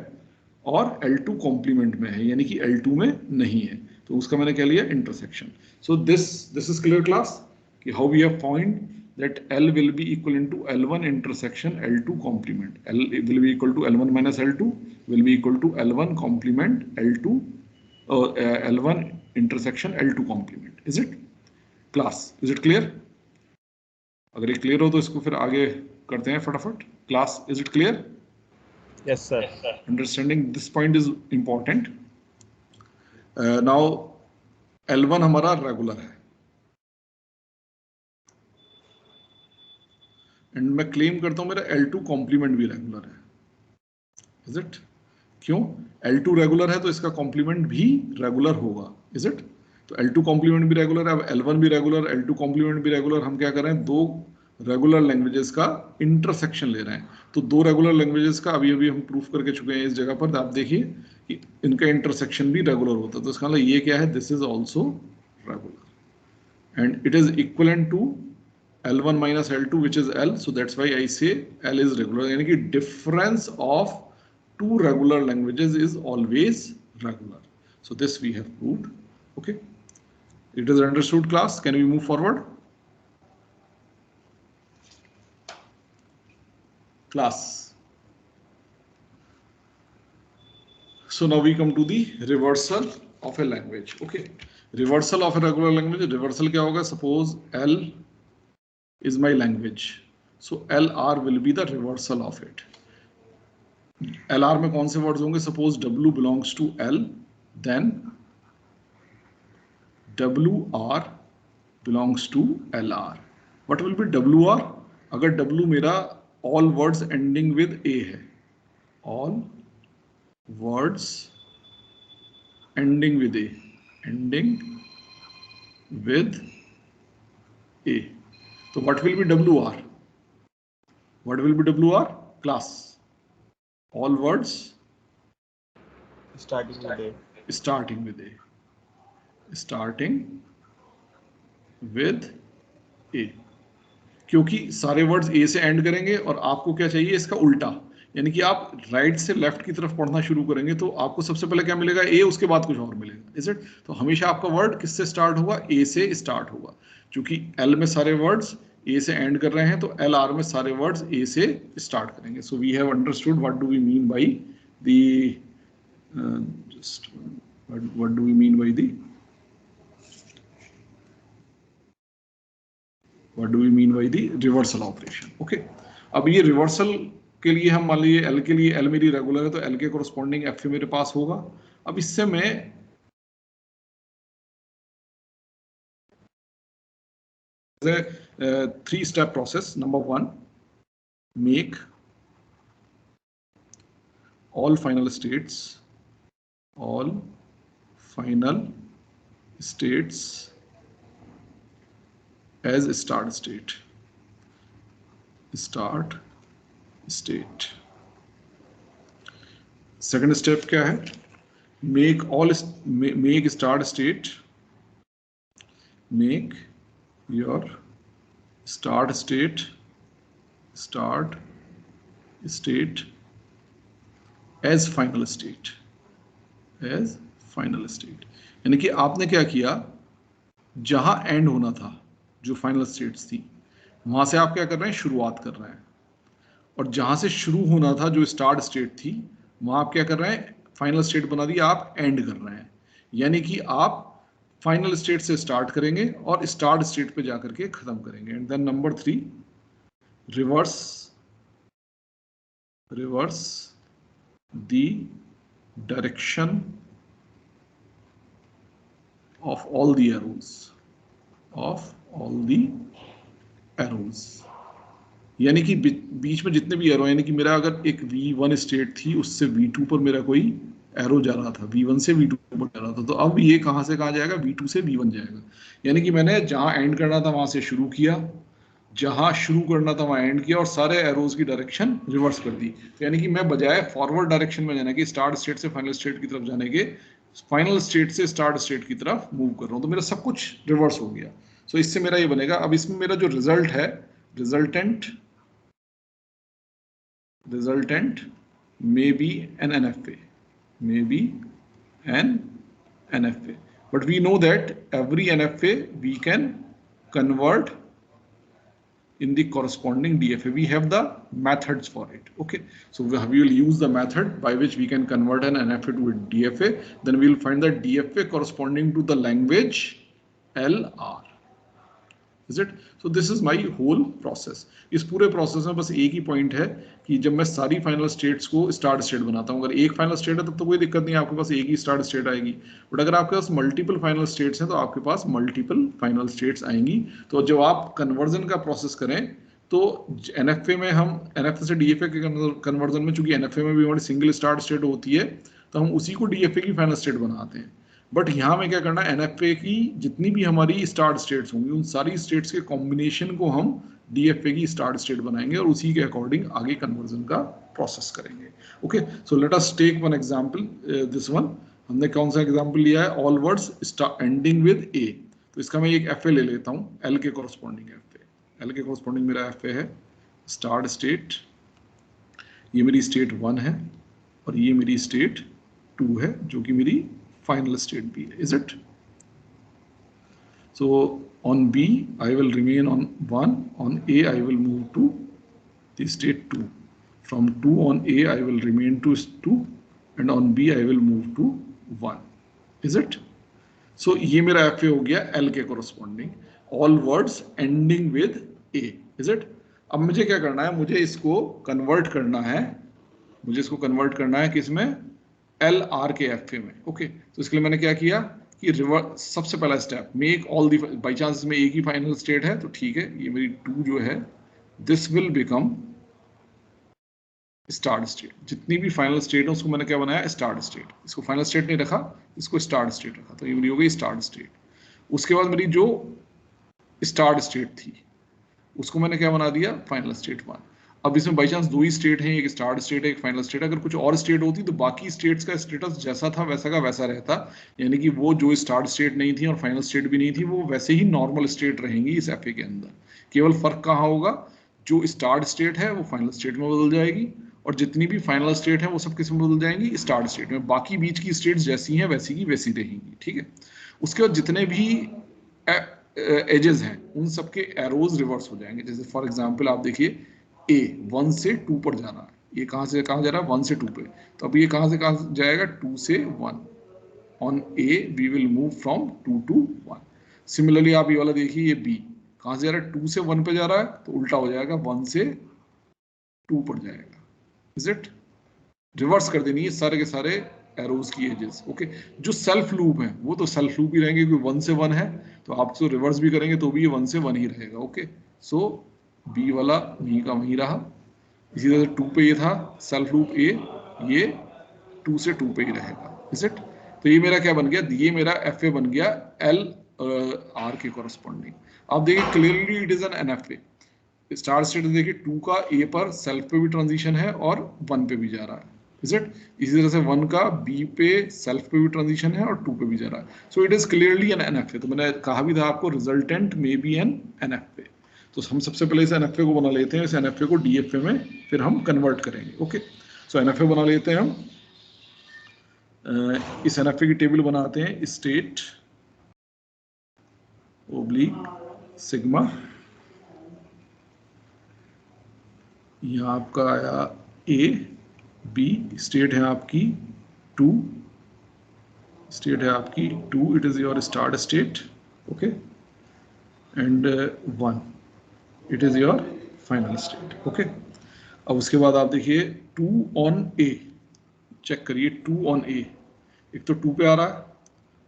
और L2 कॉम्प्लीमेंट में है, यानी कि L2 में नहीं है, तो उसका मैंने क्या लिया, intersection. So this is clear class कि how we have find that L will be equivalent to L1 intersection L2 complement. L will be equal to L1 minus L2 will be equal to L1 complement L2 L1 intersection L2 complement. Is it class? Is it clear? अगर ये clear हो तो इसको फिर आगे करते हैं फटाफट। Class, is it clear? Yes, sir. Understanding this point is important. Now L1 हमारा रेगुलर है एंड मैं क्लेम करता हूं मेरा L2 कॉम्प्लीमेंट भी रेगुलर है, इज इट। क्यों, L2 रेगुलर है तो इसका कॉम्प्लीमेंट भी रेगुलर होगा, इज इट। तो L2 कॉम्प्लीमेंट भी रेगुलर है, अब L1 भी रेगुलर, L2 कॉम्प्लीमेंट भी रेगुलर। हम क्या कर रहे हैं, दो रेगुलर लैंग्वेजेस का इंटरसेक्शन ले रहे हैं। तो दो रेगुलर लैंग्वेजेस का अभी अभी हम प्रूफ करके चुके हैं इस जगह पर, आप देखिए कि इनका इंटरसेक्शन भी रेगुलर होता है। तो इसका मतलब ये क्या है, this is also regular and it is equivalent to L1 minus L2 which is L, so that's why I say L is regular, यानी कि difference of two regular languages is always regular. So this we have proved. Okay, it is understood class. Can we move forward? Class. So now we come to the reversal of a language. Okay, reversal of a regular language. Reversal क्या होगा? Suppose L is my language, so LR will be the reversal of it. LR में कौन से words होंगे, suppose W belongs to L, then WR belongs to LR. What will be WR? अगर W मेरा all words ending with A है, all words ending with A, ending with A, तो what will be WR? What will be WR? Class, all words Starting with A. starting with A, starting with A, क्योंकि सारे words ए से and करेंगे और आपको क्या चाहिए, इसका उल्टा, यानी कि आप राइट से लेफ्ट की तरफ पढ़ना शुरू करेंगे तो आपको सबसे पहले क्या मिलेगा, ए, उसके बाद कुछ और मिलेगा, इज इट। तो हमेशा आपका वर्ड किससे स्टार्ट होगा, ए से स्टार्ट होगा। क्योंकि एल में सारे वर्ड्स ए से एंड कर रहे हैं तो एल आर में सारे वर्ड्स ए से स्टार्ट करेंगे। So we have understood what do we mean by the just what do we mean by the What do we mean by the reversal operation? Okay. अब ये रिवर्सल के लिए हम मान लीजिए L के लिए, L मेरी रेगुलर है तो L के कोरस्पॉन्डिंग F मेरे पास होगा। अब इससे मैं three step process, number 1, make all final states as start state। Second step क्या है, make start state, make your start state as final state, यानी कि आपने क्या किया, जहां एंड होना था, जो फाइनल स्टेट्स थी, वहां से आप क्या कर रहे हैं, शुरुआत कर रहे हैं, और जहां से शुरू होना था, जो स्टार्ट स्टेट थी, वहां आप क्या कर रहे हैं, फाइनल स्टेट बना दिया, आप एंड कर रहे हैं। यानी कि आप फाइनल स्टेट से स्टार्ट करेंगे और स्टार्ट स्टेट पे जाकर के खत्म करेंगे। And then number 3, reverse the direction of all the arrows, यानी कि बीच में जितने भी एरो, यानी कि मेरा अगर एक V1 स्टेट थी, उससे V2 पर मेरा कोई एरो जा रहा था, V1 से V2 पर जा रहा था, तो अब ये कहां से कहां जाएगा, V2 से V1 जाएगा। यानी कि मैंने जहां एंड करना था वहां से शुरू किया, जहां शुरू करना था वहां एंड किया, और सारे एरोज की डायरेक्शन रिवर्स कर दी। तो यानी कि मैं बजाय फॉरवर्ड डायरेक्शन में जाने के, स्टार्ट स्टेट से फाइनल स्टेट की तरफ जाने के, फाइनल स्टेट से स्टार्ट स्टेट की तरफ मूव कर रहा हूं, तो मेरा सब कुछ रिवर्स हो गया। सो इससे मेरा ये बनेगा, अब इसमें मेरा जो रिजल्ट है, resultant may be an NFA, but we know that every NFA we can convert in the corresponding DFA. We have the methods for it. Okay, so we will use the method by which we can convert an NFA to a DFA. Then we will find the DFA corresponding to the language LR. Is it? So this is my whole process. इस पूरे process में बस एक ही point है कि जब मैं सारी फाइनल स्टेट्स को स्टार्ट स्टेट बनाता हूँ, अगर एक फाइनल स्टेट है तब तो कोई दिक्कत नहीं है, आपके पास एक ही स्टार्ट स्टेट आएगी। बट अगर आपके पास मल्टीपल फाइनल स्टेट्स हैं तो आपके पास मल्टीपल फाइनल स्टेट्स आएंगी। तो जब आप कन्वर्जन का प्रोसेस करें तो एनएफए में हम एनएफए से डीएफए के कन्वर्जन में, चूंकि एनएफए में भी हमारी सिंगल स्टार्ट स्टेट होती है, तो हम उसी को डीएफए की फाइनल स्टेट बनाते हैं। बट यहाँ में क्या करना है, एनएफए की जितनी भी हमारी स्टार्ट स्टेट्स होंगी, उन सारी स्टेट्स के कॉम्बिनेशन को हम डीएफए की स्टार्ट स्टेट बनाएंगे और उसी के अकॉर्डिंग आगे कन्वर्जन का प्रोसेस करेंगे। Okay, so let us take one example, this one. हमने कौन सा एग्जांपल लिया है, all words ending with A. तो इसका मैं एक एफए ले लेता हूँ, एल के कॉरस्पॉन्डिंग एफए। एल के कॉरस्पॉन्डिंग मेरा एफए है स्टार्ट स्टेट, ये मेरी स्टेट 1 है और ये मेरी स्टेट 2 है, जो कि मेरी final state B, is it? So on B I will remain on 1, on A I will move to the state 2, from 2 on A I will remain to 2 and on B I will move to 1, is it? So ये मेरा FA हो गया L के corresponding, all words ending with A, is it? अब मुझे क्या करना है, मुझे इसको कन्वर्ट करना है किसमें, एल आर के एफए में। ओके, तो इसके लिए मैंने क्या किया कि रिवर्स, सबसे पहला step, make all the, by chance इसमें एक ही फाइनल स्टेट है तो ठीक है, ये मेरी 2 जो है, this will become start state. जितनी भी फाइनल स्टेट है उसको मैंने क्या बनाया, स्टार्ट स्टेट। इसको फाइनल स्टेट नहीं रखा, इसको स्टार्ट स्टेट रखा, तो ये मेरी हो गई स्टार्ट स्टेट। उसके बाद मेरी जो स्टार्ट स्टेट थी उसको मैंने क्या बना दिया, फाइनल स्टेट 1। अब इसमें बाई चांस 2 ही स्टेट हैं, एक स्टार्ट स्टेट है, एक फाइनल स्टेट है। अगर कुछ और स्टेट होती तो बाकी स्टेट्स का स्टेटस जैसा था वैसा का वैसा रहता, यानी कि वो जो स्टार्ट स्टेट नहीं थी और फाइनल स्टेट भी नहीं थी, वो वैसे ही नॉर्मल स्टेट रहेंगी इस एफए के अंदर। केवल फर्क कहाँ होगा, जो स्टार्ट स्टेट है वो फाइनल स्टेट में बदल जाएगी और जितनी भी फाइनल स्टेट है वो सब किस में बदल जाएंगी, स्टार्ट स्टेट में। बाकी बीच की स्टेट्स जैसी हैं वैसी की वैसी रहेंगी, ठीक है। उसके बाद जितने भी एजेस हैं उन सबके एरोज रिवर्स हो जाएंगे। जैसे फॉर एग्जांपल आप देखिए, ए 1 से 2 पर जाना है, ये कहां से कहां जा रहा है, 1 से 2 पे, तो अब ये कहां से कहां जाएगा, 2 से 1। On A V will move from 2 to 1। Similarly आप ये वाला देखिए, ये बी कहां से जा रहा है, 2 से 1 पे जा रहा है, तो उल्टा हो जाएगा, 1 से 2 पर जाएगा। Is it? रिवर्स कर देनी है सारे के सारे एरोज की एजेस। ओके, जो सेल्फ लूप है वो तो सेल्फ लूप ही रहेंगे, क्योंकि 1 से 1 है, तो आप तो रिवर्स भी करेंगे तो भी ये 1 से 1 ही रहेगा। ओके, सो बी वाला वहीं का वहीं रहा। इसी तरह से 2 पे ये था सेल्फ लूप ए, ये 2 से 2 पे ही रहेगा। Is it? तो ये मेरा क्या बन गया, ये मेरा एफ ए बन गया एल आर के कॉरस्पॉन्डिंग। आप देखिए clearly it is an N F A. Start state देखिए 2 का ए पर सेल्फ पे भी ट्रांजिशन है और 1 पे भी जा रहा है। Is it? इसी तरह से 1 का B पे सेल्फ पे भी ट्रांजिशन है और 2 पे भी जा रहा है, so it is clearly an NFA। तो मैंने कहा भी था आपको रिजल्टेंट में बी एन NFA। तो हम सबसे पहले इस NFA को बना लेते हैं, इस NFA को DFA में फिर हम कन्वर्ट करेंगे। ओके, सो NFA बना लेते हैं हम। इस NFA की टेबल बनाते हैं, स्टेट ओब्लिक सिग्मा, यहाँ आपका आया A, B, स्टेट है आपकी 2, स्टेट है आपकी 2, it is your start state. Okay, and 1 it is your final state. Okay, अब उसके बाद आप देखिए 2 ऑन A, चेक करिए 2 ऑन A, एक तो 2 पे आ रहा है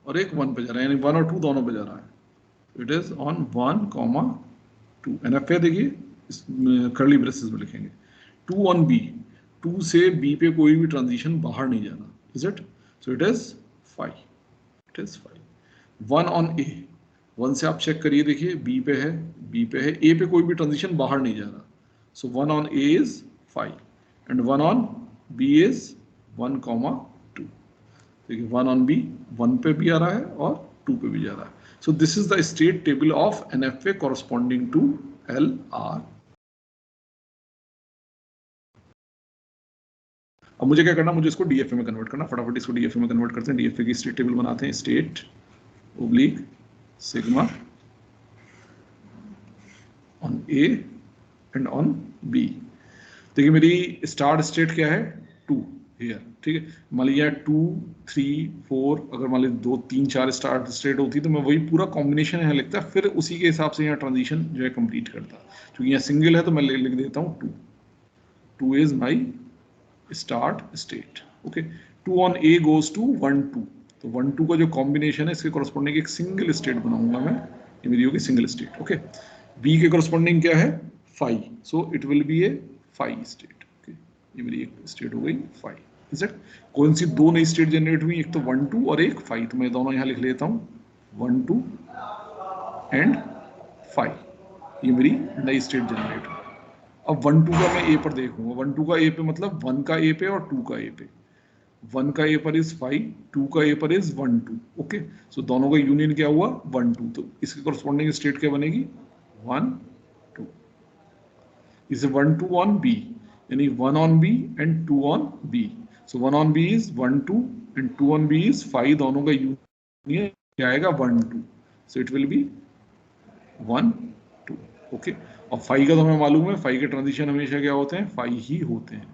और एक 1 पे जा रहा है, यानी 1 और 2 दोनों पे जा रहा है। It is on 1, 2। NFA देखिए कर्ली ब्रेसेस में लिखेंगे। 2 ऑन B, 2 से B पे कोई भी ट्रांजिशन बाहर नहीं जाना, is it? So it is 5, it is 5। 1 on A, 1 से आप चेक करिए, देखिए B पे है, B पे है, A पे कोई भी ट्रांजिशन बाहर नहीं जा रहा, सो 1 on A is 5 and 1 on B is 1, 2। देखिए 1 ऑन B 1 पे भी आ रहा है और 2 पे भी जा रहा है। So this is the state table of NFA corresponding to LR। अब मुझे क्या करना, मुझे इसको DFA में कन्वर्ट करना, फटाफट इसको DFA में कन्वर्ट करते हैं। DFA की स्टेट टेबल बनाते हैं, state oblique sigma on A and on B। देखिए मेरी स्टार्ट स्टेट क्या है, 2 हियर, ठीक है। मान लीजिए 2, 3, 4, अगर मान लीजिए 2, 3, 4 स्टार्ट स्टेट होती तो मैं वही पूरा कॉम्बिनेशन यहाँ लिखता, फिर उसी के हिसाब से यहाँ ट्रांजिशन जो है कंप्लीट करता। क्योंकि यहाँ सिंगल है तो मैं लिख देता हूँ 2, 2 is my start state. Okay, 2 on A goes to 1, 2, तो 1, 2 का जो कॉम्बिनेशन है इसके कॉरस्पॉन्डिंग एक सिंगल स्टेट बनाऊंगा मैं, ये मेरी होगी सिंगल स्टेट। ओके, B के कॉरस्पॉन्डिंग क्या है 5, so it will be A 5 state. Okay, ये मेरी एक स्टेट हो गई 5। Is it? कौन सी दो नई स्टेट जनरेट हुई, एक तो 1, 2 और एक 5, तो मैं दोनों यहाँ लिख लेता हूँ 1, 2 एंड 5, ये मेरी नई स्टेट जनरेट हुई। अब 1, 2 का मैं A पर देखूंगा, 1, 2 का A पे मतलब 1 का A पे और 2 का A पे। 1 का A पर इज 5, 2 का A पर इज 1, 2। ओके, सो दोनों का यूनियन क्या हुआ 1, 2, तो इसके कॉरस्पॉन्डिंग स्टेट क्या बनेगी 1, 2। इसे 1, 2 ऑन B, यानी 1 on B and 2 on B। So 1 on B is 1, 2 and 2 on B is 5, दोनों का यूनियन क्या आएगा 1, 2, so it will be 1, 2। Okay, और 5 का तो हमें मालूम है, 5 के ट्रांजिशन हमेशा क्या होते हैं 5 ही होते हैं,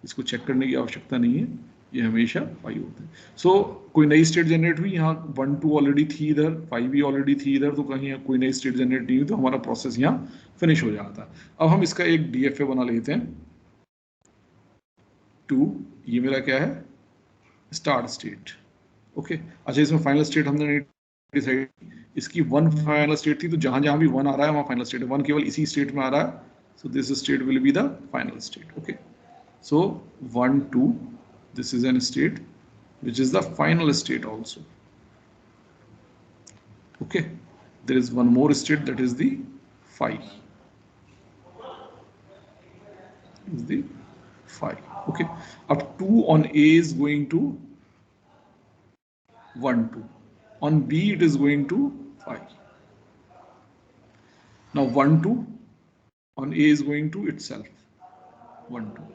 इसको चेक करने की आवश्यकता नहीं है, ये हमेशा 5 होते हैं। सो कोई नई स्टेट जनरेट हुई, यहाँ 1, 2 ऑलरेडी थी इधर, 5 भी ऑलरेडी थी इधर, तो कहीं कोई नई स्टेट जनरेट नहीं हुई तो हमारा प्रोसेस यहाँ फिनिश हो जाता। अब हम इसका एक DFA बना लेते हैं। 2, ये मेरा क्या है स्टार्ट स्टेट। ओके, अच्छा इसमें फाइनल स्टेट हमने नहीं डिसाइड, इसकी 1 फाइनल स्टेट थी, तो जहां जहां भी 1 आ रहा है वहां फाइनल स्टेट है, 1 केवल इसी स्टेट में आ रहा है, so this state will be the final state. Okay, so 1, 2, this is an state which is the final state also. Okay, there is one more state, that is the 5, is the 5. Okay, up 2 on A is going to 1, 2, on B it is going to 5. Now 1, 2 on A is going to itself 1, 2,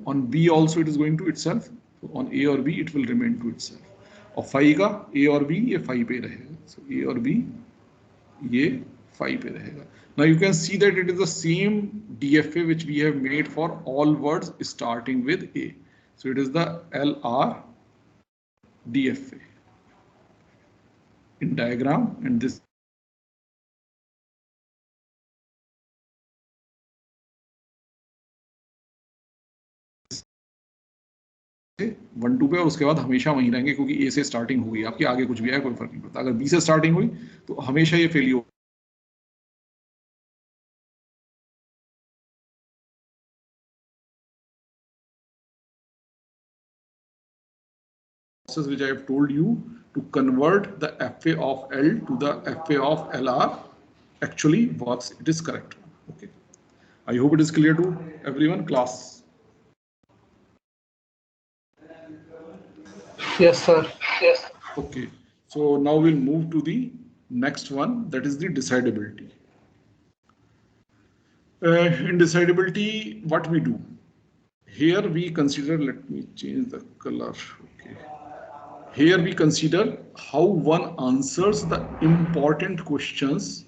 on B also it is going to itself, so on A or B it will remain to itself. और 5 का A और B ये 5 पे रहेगा, so A और B ये 5 पे रहेगा। Now you can see that it is the same DFA which we have made for all words starting with A, so it is the LR DFA in diagram, and this 1, 2 पे, और उसके बाद हमेशा वहीं रहेंगे क्योंकि A से starting हुई, आपकी आगे कुछ भी आए कोई फर्क नहीं पड़ता। अगर B से स्टार्टिंग हुई तो हमेशा ये फेल हो, which I have told you to convert the FA of L to the FA of LR actually works. It is correct. Okay, I hope it is clear to everyone. Class. Yes, sir. Yes. Okay. So now we'll move to the next one, that is the decidability. In decidability, what we do? Here we consider, let me change the color. Okay. Here we consider how one answers the important questions,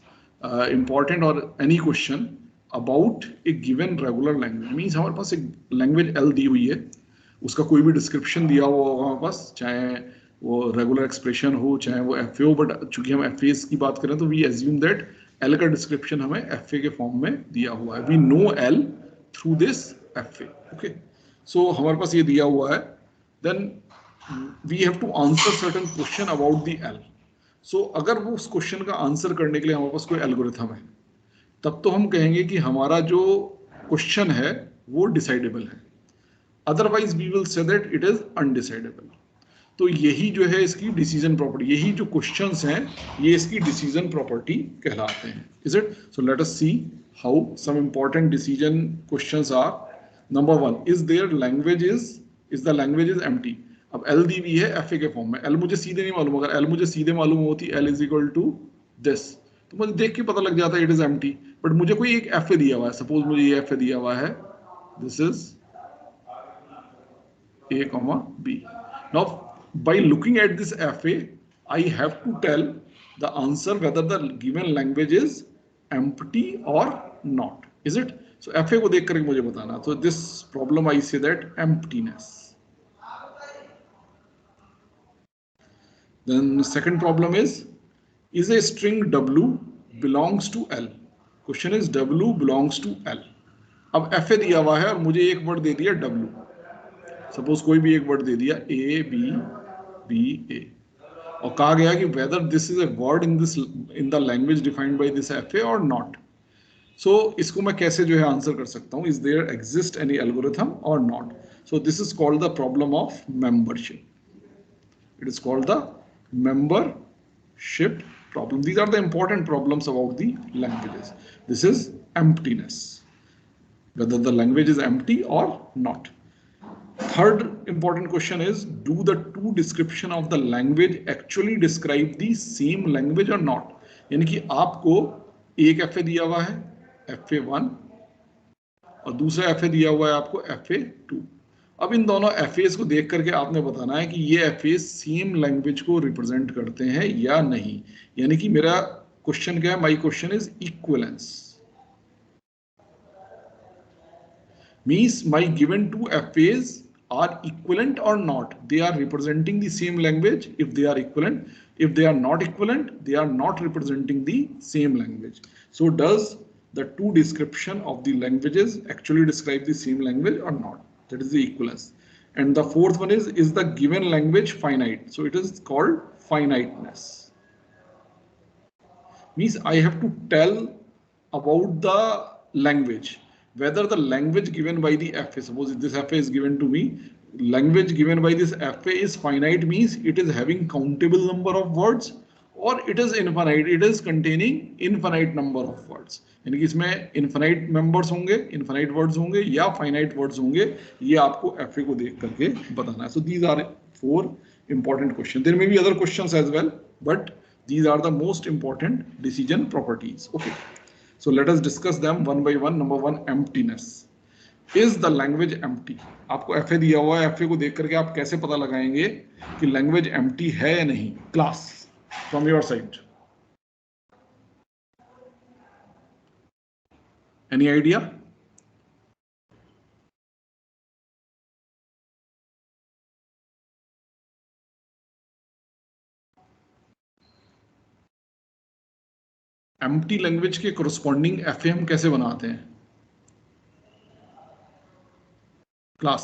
important or any question about a given regular language. Means हमारे पास एक language L दी हुई है, उसका कोई भी description दिया हुआ होगा हमारे पास, चाहे वो regular expression हो, चाहे वो FA हो, but चूंकि हम FAs की बात करें तो we assume that L का description हमें FA के form में दिया हुआ है. We know L through this FA. Okay. So हमारे पास ये दिया हुआ है. Then we have to answer certain question about the L. So अगर वो उस क्वेश्चन का आंसर करने के लिए हमारे पास कोई एल्गोरिथम है, तब तो हम कहेंगे कि हमारा जो क्वेश्चन है वो डिसाइडेबल है. Otherwise we will say that it is undecidable. तो यही जो है इसकी डिसीजन प्रॉपर्टी, यही जो क्वेश्चंस हैं ये इसकी डिसीजन प्रॉपर्टी कहलाते हैं. Is it? So let us see how some important decision questions are. Number 1, is there language is the language is empty. अब एल दी हुई है एफ ए के फॉर्म में. एल मुझे सीधे नहीं मालूम, अगर एल मुझे सीधे मालूम होती L is equal to this, तो मुझे देख के पता लग जाता है इट इज एम्प्टी. बट मुझे कोई एक एफ ए दिया हुआ है, सपोज मुझे ये एफ ए दिया हुआ है, this is A, B. Now, by looking at this FA, I have to tell the answer whether the given language is empty or not. Is it? So FA को देख करके मुझे बताना. So this problem I say that emptiness. Then second problem is a string W belongs to L? Question is W belongs to L. अब FA दिया हुआ है और मुझे एक वर्ड दे दिया W. सपोज कोई भी एक वर्ड दे दिया A B B A और कहा गया कि whether this is a word in the language defined by this FA or not. So इसको मैं कैसे जो है आंसर कर सकता हूँ? Is there exist any algorithm or not? So this is called the problem of membership. It is called the membership problem. These are the important problems about the languages. This is emptiness, whether the language is empty or not. Third important question is, do the two description of the language actually describe the same language or not? यानी कि आपको एक FA दिया हुआ है FA1 और दूसरा FA दिया हुआ है आपको FA2. अब इन दोनों FAs को देख करके आपने बताना है कि ये FAs सेम लैंग्वेज को रिप्रेजेंट करते हैं या नहीं. यानी कि मेरा क्वेश्चन क्या है? My question is equivalence. Means my given two FAs are equivalent or not. They are representing the same language if they are equivalent. If they are not equivalent, they are not representing the same language. So does the two description of the languages actually describe the same language or not? That is the equivalence. And the fourth one is the given language finite? So it is called finiteness. Means I have to tell about the language, whether the language given by the FA, suppose this FA is given to me, language given by this FA is finite, means it is having countable number of words, or it is infinite, it is containing infinite number of words. यानी कि इसमें infinite members होंगे, infinite words होंगे या finite words होंगे, ये आपको FA को देख करके बताना है. So these are 4 important questions. There may be other questions as well, but these are the most important decision properties. Okay. So let us discuss them one by one. Number 1, emptiness. Is the language empty? आपको FA दिया हुआ है, FA को देख करके आप कैसे पता लगाएंगे कि language empty है या नहीं? Class, from your side. Any idea? Empty language के कोरस्पॉन्डिंग FA हम कैसे बनाते हैं? क्लास,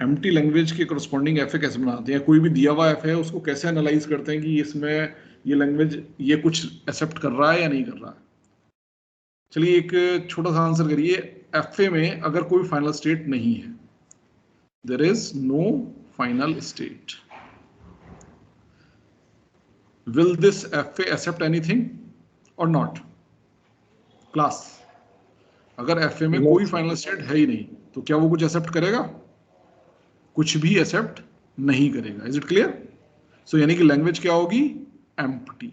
एम्प्टी लैंग्वेज के कोरस्पॉन्डिंग FA कैसे बनाते हैं? कोई भी दिया हुआ FA है उसको कैसे एनालाइज करते हैं कि इसमें ये लैंग्वेज ये कुछ एक्सेप्ट कर रहा है या नहीं कर रहा है? चलिए एक छोटा सा आंसर करिए. FA में अगर कोई फाइनल स्टेट नहीं है, there is no final state, will this FA accept anything और नॉट? क्लास, अगर FA में कोई फाइनल स्टेट है ही नहीं तो क्या वो कुछ एक्सेप्ट करेगा? कुछ भी एक्सेप्ट नहीं करेगा। Is it clear? सो यानी कि लैंग्वेज क्या होगी? एम्प्टी।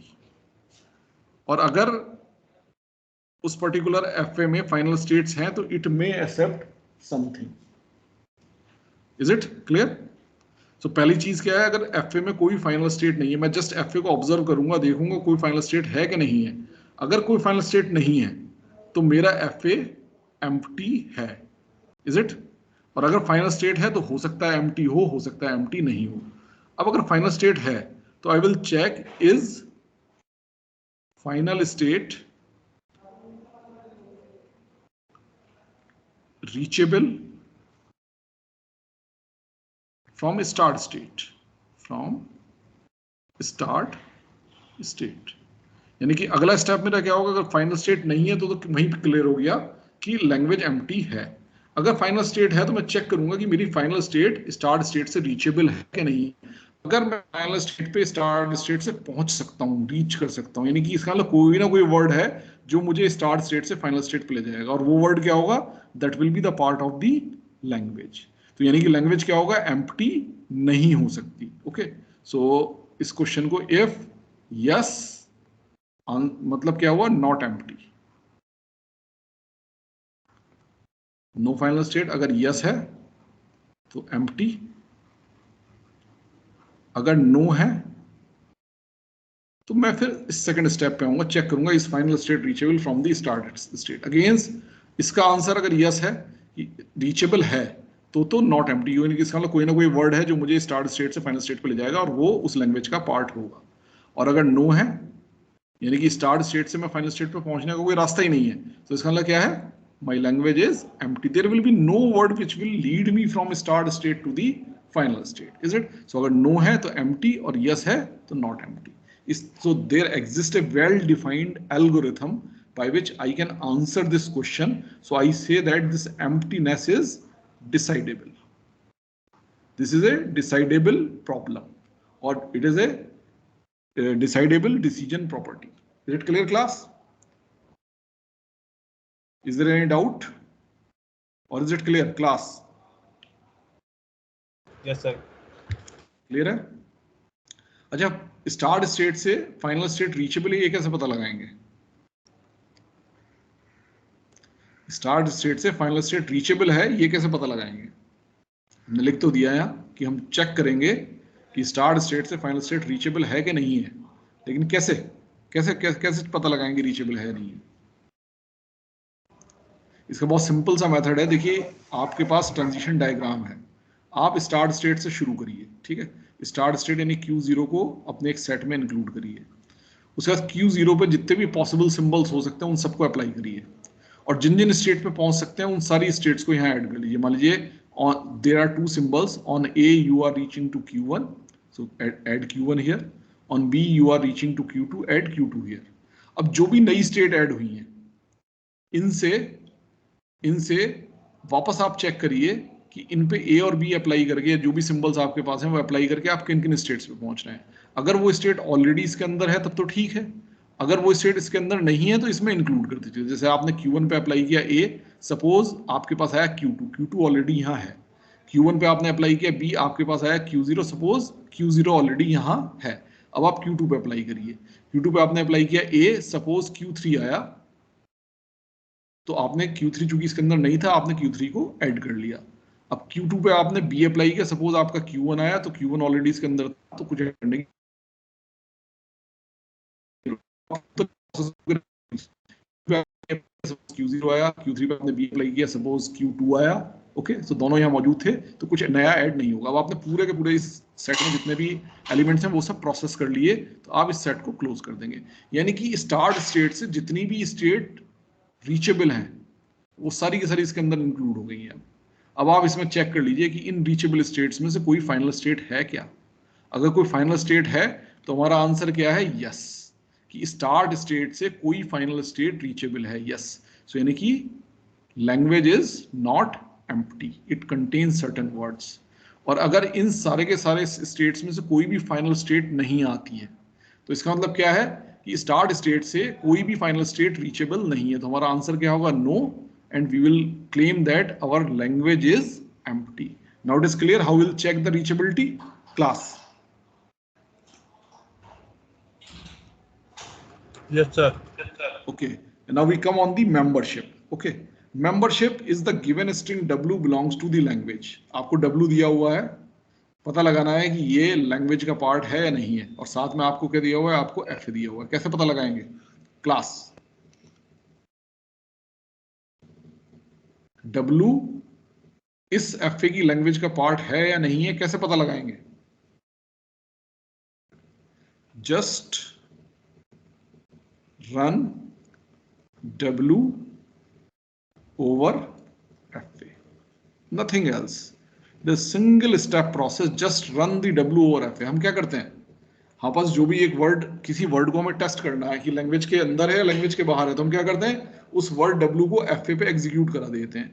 और अगर उस पर्टिकुलर एफए में फाइनल स्टेट्स हैं तो it may accept something. Is it clear? So पहली चीज क्या है, अगर एफए में कोई फाइनल स्टेट नहीं है, मैं जस्ट एफए को ऑब्जर्व करूंगा, देखूंगा कोई फाइनल स्टेट है कि नहीं है। अगर कोई फाइनल स्टेट नहीं है तो मेरा एफए एम्प्टी है। Is it? और अगर फाइनल स्टेट है तो हो सकता है एम्प्टी हो सकता है एम्प्टी नहीं हो। अब अगर फाइनल स्टेट है तो I will check is final state reachable from start state, from start state. यानी कि अगला स्टेप मेरा क्या होगा, अगर फाइनल स्टेट नहीं है तो वहीं पे क्लियर हो गया कि लैंग्वेज एम्प्टी है। अगर फाइनल स्टेट है तो मैं चेक करूंगा कि मेरी फाइनल स्टेट स्टार्ट स्टेट से रीचेबल है कि नहीं। अगर मैं फाइनल स्टेट पे स्टार्ट स्टेट से पहुंच सकता हूँ, रीच कर सकता हूँ, यानी कि इसका मतलब कोई ना कोई वर्ड है जो मुझे स्टार्ट स्टेट से फाइनल स्टेट पे ले जाएगा, और वो वर्ड क्या होगा? That will be the part of the language. तो यानी कि लैंग्वेज क्या होगा? एम्प्टी नहीं हो सकती। ओके, सो इस क्वेश्चन को इफ यस मतलब क्या हुआ? Not empty, no final state. अगर यस है तो एम्प्टी, अगर नो है तो मैं फिर इस सेकंड स्टेप पे आऊंगा, चेक करूंगा इस final state reachable from the start state. Against इसका आंसर अगर यस है, रीचेबल है, तो नॉट एम्प्टी, यानी कि इसका मतलब कोई ना कोई वर्ड है जो मुझे स्टार्ट स्टेट से फाइनल स्टेट पे ले जाएगा और वो उस लैंग्वेज का पार्ट होगा। और अगर नो है, यानी कि स्टार्ट स्टेट से मैं फाइनल स्टेट पे पहुंचने का कोई रास्ता ही नहीं है, तो इसका मतलब क्या है? My language is empty. There will be no word which will lead me from start state to the final state. Is it? So अगर नो है तो एम्प्टी और यस है तो not empty. So there exists a well-defined algorithm by which I can answer this question. So I say that this emptiness is decidable. This is a decidable problem, or it is a decidable decision property. Is it clear, class? Is there any doubt, or is it clear, class? Yes, sir. Clear है? अच्छा, start state से final state reachable है, ये कैसे पता लगाएंगे? Start state से final state reachable है, ये कैसे पता लगाएंगे? हमने लिख तो दिया है कि हम चेक करेंगे कि स्टार्ट स्टेट से फाइनल स्टेट रीचेबल है कि नहीं है, लेकिन कैसे कैसे कैसे, कैसे पता लगाएंगे रीचेबल है या नहीं है? इसका बहुत सिंपल सा मेथड है। देखिए, आपके पास ट्रांजिशन डायग्राम है, आप स्टार्ट स्टेट से शुरू करिए, ठीक है? स्टार्ट स्टेट यानी Q0 को अपने एक सेट में इंक्लूड करिए। उसके बाद Q0 पे जितने भी पॉसिबल सिंबल्स हो सकते हैं उन सबको अप्लाई करिए, और जिन जिन स्टेट पे पहुंच सकते हैं उन सारी स्टेट्स को यहाँ ऐड कर लीजिए। मान लीजिए there are two symbols, on A you are reaching to Q1, so add Q1 here, on B you are reaching to Q2, add Q2 here। अब जो भी नई स्टेट ऐड हुई हैं, इनसे इनसे वापस आप चेक करिए कि इन पे A और B अप्लाई करके, जो भी सिंबल्स आपके पास हैं वो अप्लाई करके आप किन किन स्टेट्स पे पहुंच रहे हैं। अगर वो स्टेट ऑलरेडी इसके अंदर है तब तो ठीक है, अगर वो स्टेट इसके अंदर नहीं है तो इसमें इंक्लूड कर दीजिए। जैसे आपने Q1 पे अप्लाई किया A, सपोज आपके पास आया Q2, Q2 ऑलरेडी यहाँ है। Q1 पे आपने अप्लाई किया B, आपके पास आया Q0, सपोज Q0 ऑलरेडी यहाँ है। अब आप Q2 पे अप्लाई करिए, Q2 पे आपने अप्लाई किया A, सपोज Q3 आया, तो आपने Q3 चूंकि इसके अंदर नहीं था, आपने Q3 को ऐड कर लिया। अब Q2 पे आपने B अप्लाई किया, सपोज आपका Q1 आया, तो Q1 ऑलरेडी इसके अंदर था, तो कुछ ऐड करने की Q0 आया, Q3 पे आपने B अप्लाई किया, सपोज Q2 आया, ओके, तो दोनों यहाँ मौजूद थे, तो कुछ नया ऐड नहीं होगा। अब आपने पूरे के पूरे इस सेट में जितने भी एलिमेंट्स हैं वो सब प्रोसेस कर लिए, तो आप इस सेट को क्लोज कर देंगे। यानी कि स्टार्ट स्टेट से जितनी भी स्टेट रीचेबल हैं वो सारी की सारी इसके अंदर इंक्लूड हो गई हैं। अब आप इसमें चेक कर लीजिए कि इन रीचेबल स्टेट्स में से कोई फाइनल स्टेट है क्या। अगर कोई फाइनल स्टेट है तो हमारा आंसर क्या है? यस, कि स्टार्ट स्टेट से कोई फाइनल स्टेट रीचेबल है, यस। सो यानी कि language is not empty, it contains certain words. और अगर इन सारे के सारे स्टेट्स में से कोई भी फाइनल स्टेट नहीं आती है, तो इसका मतलब क्या है कि स्टार्ट स्टेट से कोई भी फाइनल स्टेट रीचेबल नहीं है। तो हमारा आंसर क्या होगा? No, and we will claim that our language is empty. Now it is clear how will check the reachability. Class. Yes, sir. Okay. And now we come on the membership. Okay. Membership is the given string W belongs to the language. आपको W दिया हुआ है, पता लगाना है कि ये language का पार्ट है या नहीं है, और साथ में आपको क्या दिया हुआ है, आपको F दिया हुआ है. कैसे पता लगाएंगे? क्लास W इस FA की लैंग्वेज का पार्ट है या नहीं है, कैसे पता लगाएंगे? Just run W over FA, nothing else. The single step process, just run the W over FA. हम क्या करते हैं, हमारे पास जो भी एक वर्ड, किसी वर्ड को हमें टेस्ट करना है कि लैंग्वेज के अंदर है या लैंग्वेज के बाहर है, तो हम क्या करते हैं, उस वर्ड W को FA पे एग्जीक्यूट करा देते हैं.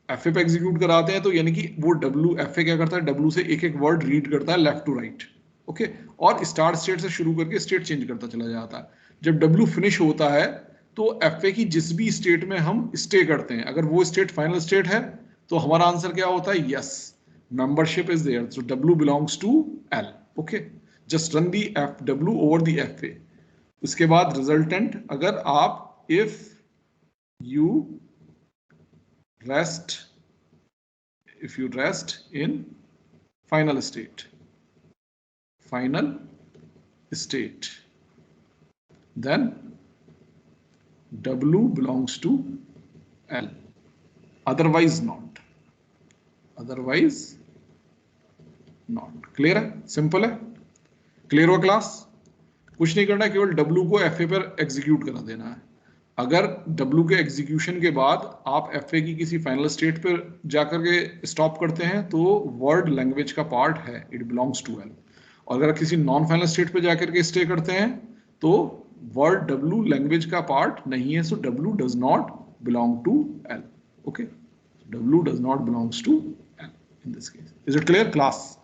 FA पे एग्जीक्यूट कराते हैं तो यानी कि वो W FA क्या करता है, W से एक एक वर्ड रीड करता है लेफ्ट टू राइट. ओके. और स्टार्ट स्टेट से शुरू करके स्टेट चेंज करता चला जाता है. जब W फिनिश होता है तो FA की जिस भी स्टेट में हम स्टे करते हैं, अगर वो स्टेट फाइनल स्टेट है तो हमारा आंसर क्या होता है, yes, membership is there, so W belongs to L. Okay. Just run the W over the FA. उसके बाद रिजल्टेंट, अगर आप if you rest in final state, then W belongs to L, otherwise not. Clear है? Simple है? Clear हो class? कुछ नहीं करना है, केवल W को FA पर एग्जीक्यूट करा देना है. अगर W के एग्जीक्यूशन के बाद आप FA की किसी फाइनल स्टेट पर जाकर के स्टॉप करते हैं तो वर्ड लैंग्वेज का पार्ट है, इट बिलोंग्स टू L. और अगर किसी नॉन फाइनल स्टेट पे जाकर के स्टे करते हैं तो वर्ड W लैंग्वेज का पार्ट नहीं है, so W does not belong to L. Okay. W does not belongs to L in this case. Is it clear, class?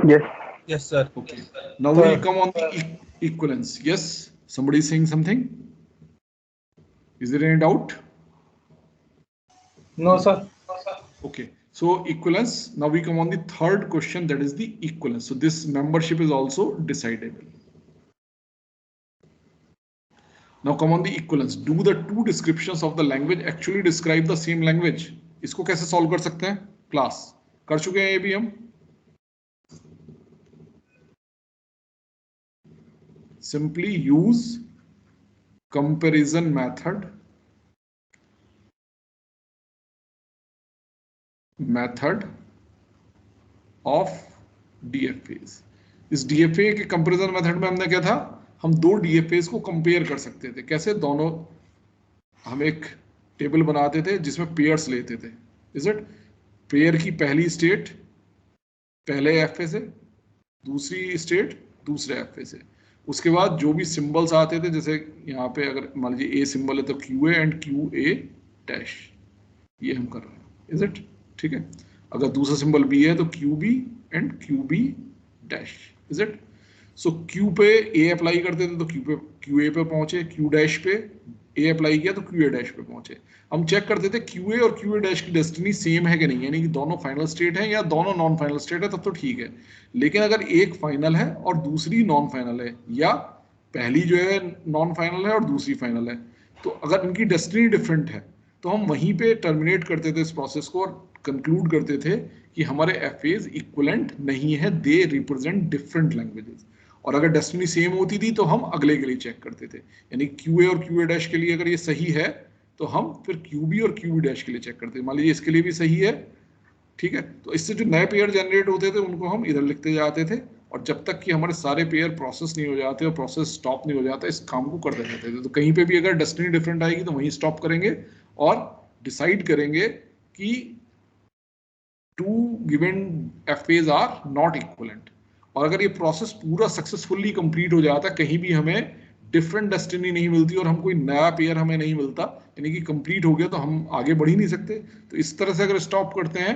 Yes. Yes, sir. Okay. Now we'll come on the equivalence. Yes, somebody is saying something. Is there any doubt? No, sir. Okay. So equivalence. Now we come on the third question, that is the equivalence. So this membership is also decidable. Now come on the equivalence. Do the two descriptions of the language actually describe the same language? इसको कैसे solve कर सकते हैं? Class कर चुके हैं ये भी हम. Simply use comparison method of DFAs. इस DFA के कंपैरिजन मेथड में हमने क्या था, हम दो DFAs को कंपेयर कर सकते थे. कैसे? दोनों, हम एक टेबल बनाते थे जिसमें पेयर्स लेते थे. Is it? पेयर की पहली स्टेट पहले FA से, दूसरी स्टेट दूसरे FA से. उसके बाद जो भी सिंबल्स आते थे, जैसे यहाँ पे अगर मान लीजिए A सिंबल है तो QA एंड QA डैश, ये हम कर रहे हैं. Is it? ठीक है. अगर दूसरा सिंबल B है तो QB and QB dash. Is it? So Q पे A अप्लाई करते थे तो Q पे QA पे पहुंचे, Q डैश पे A अप्लाई किया तो QA डैश पे पहुंचे. हम चेक करते थे QA और QA डैश की डेस्टिनी सेम है कि नहीं, यानी कि दोनों फाइनल स्टेट है या दोनों नॉन फाइनल स्टेट है, तब तो ठीक है. लेकिन अगर एक फाइनल है और दूसरी नॉन फाइनल है, या पहली जो है नॉन फाइनल है और दूसरी फाइनल है, तो अगर इनकी डेस्टिनी डिफरेंट है तो हम वहीं पे टर्मिनेट करते थे इस प्रोसेस को और कंक्लूड करते थे कि हमारे FAs इक्विवेलेंट नहीं है, दे रिप्रेजेंट डिफरेंट लैंग्वेजेस. और अगर डेस्टिनी सेम होती थी तो हम अगले के लिए चेक करते थे, यानी QA और QA डैश के लिए अगर ये सही है तो हम फिर QB और QB डैश के लिए चेक करते थे. मान लीजिए इसके लिए भी सही है, ठीक है, तो इससे जो नए पेयर जनरेट होते थे उनको हम इधर लिखते जाते थे, और जब तक कि हमारे सारे पेयर प्रोसेस नहीं हो जाते और प्रोसेस स्टॉप नहीं हो जाता, इस काम को करते रहते थे. तो कहीं पे भी अगर डेस्टिनी डिफरेंट आएगी तो वहीं स्टॉप करेंगे और डिसाइड करेंगे कि two given FAs are not equivalent. और अगर ये प्रोसेस पूरा सक्सेसफुली कंप्लीट हो जाता, कहीं भी हमें डिफरेंट डेस्टिनी नहीं मिलती और हम कोई नया पेयर हमें नहीं मिलता, यानी कि कंप्लीट हो गया, तो हम आगे बढ़ ही नहीं सकते. तो इस तरह से अगर स्टॉप करते हैं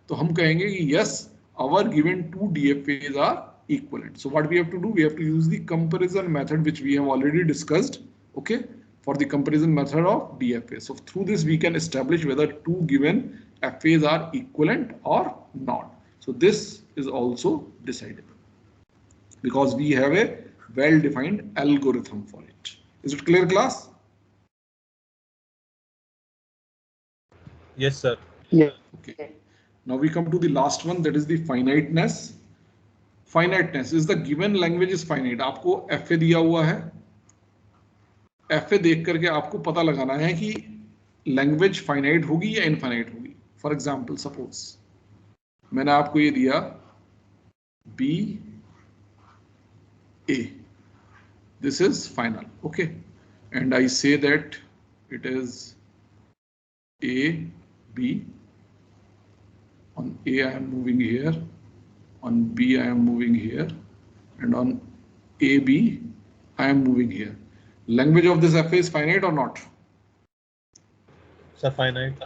तो हम कहेंगे कि yes, our given two DFAs are equivalent. So what we have to do, we have to use the comparison method which we have already discussed, okay, for the comparison method of DFA. So through this we can establish whether two given FAs are equivalent or not. So this is also decidable because we have a well-defined algorithm for it. Is it clear, class? Yes, sir. Yeah. Okay. Now we come to the last one, that is the finiteness. Finiteness is the given language is finite. आपको FA दिया हुआ है, FA देख करके आपको पता लगाना है कि लैंग्वेज फाइनाइट होगी या इनफाइनाइट होगी. फॉर एग्जाम्पल सपोज मैंने आपको ये दिया BA, this is final, okay, and I say that it is A, B. On A I am moving here, on B I am moving here, and on AB I am moving here. Language of this FA is finite or not? Sir, finite.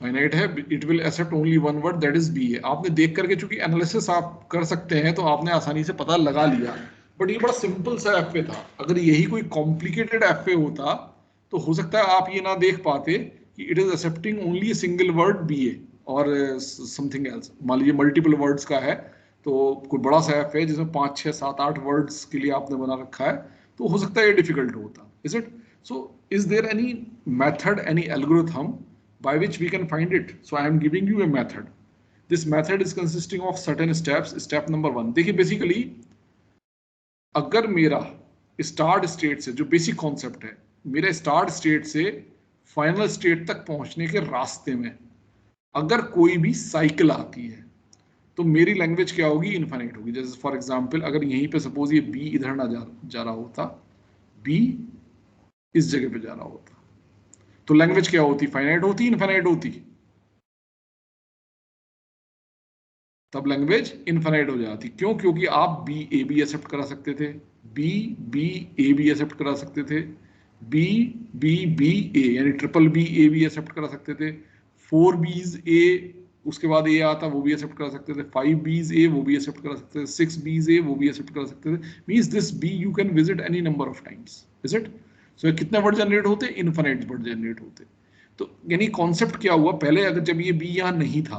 Finite है. It will accept only one word, that is BA. आपने देख करके चूंकि analysis आप कर सकते हैं तो आपने आसानी से पता लगा लिया. बट ये बड़ा सिंपल सा FA था. अगर यही कोई कॉम्प्लिकेटेड FA होता तो हो सकता है आप ये ना देख पाते कि it is accepting only single word BA और समथिंग एल्स. मान लीजिए मल्टीपल वर्ड्स का है तो कोई बड़ा सा FA है जिसमें 5, 6, 7, 8 वर्ड्स के लिए आपने बना रखा है तो हो सकता है ये डिफिकल्ट होता. Is it? So is there any method, any algorithm by which we can find it? So I am giving you a method. This method is consisting of certain steps. Step number 1, देखिए basically अगर मेरा start state से, जो basic concept है, मेरे start state से final state तक पहुंचने के रास्ते में अगर कोई भी साइकिल आती है तो मेरी लैंग्वेज क्या होगी? इनफाइनाइट होगी. जैसे फॉर एग्जांपल अगर यहीं पे सपोज ये B इधर ना जा रहा होता, B इस जगह पे जा रहा होता तो लैंग्वेज क्या होती? फाइनाइट होती, इनफाइनाइट होती? तब लैंग्वेज इनफाइनाइट हो जाती. क्यों? क्योंकि आप B A B एक्सेप्ट करा सकते थे, B B A B accept करा सकते थे, B B B A यानी triple B A B accept करा सकते थे, 4 B's A उसके बाद A आता वो भी एक्सेप्ट करा सकते थे, 5 B's A वो भी एक्सेप्ट करा सकते थे, 6 B's A वो भी एक्सेप्ट करा सकते थे. Means this B you can visit any number of times. Is it? So कितने वर्ड जनरेट होते? इनफाइनाइट वर्ड जनरेट होते. तो यानी कॉन्सेप्ट क्या हुआ? पहले अगर जब ये B यहाँ नहीं था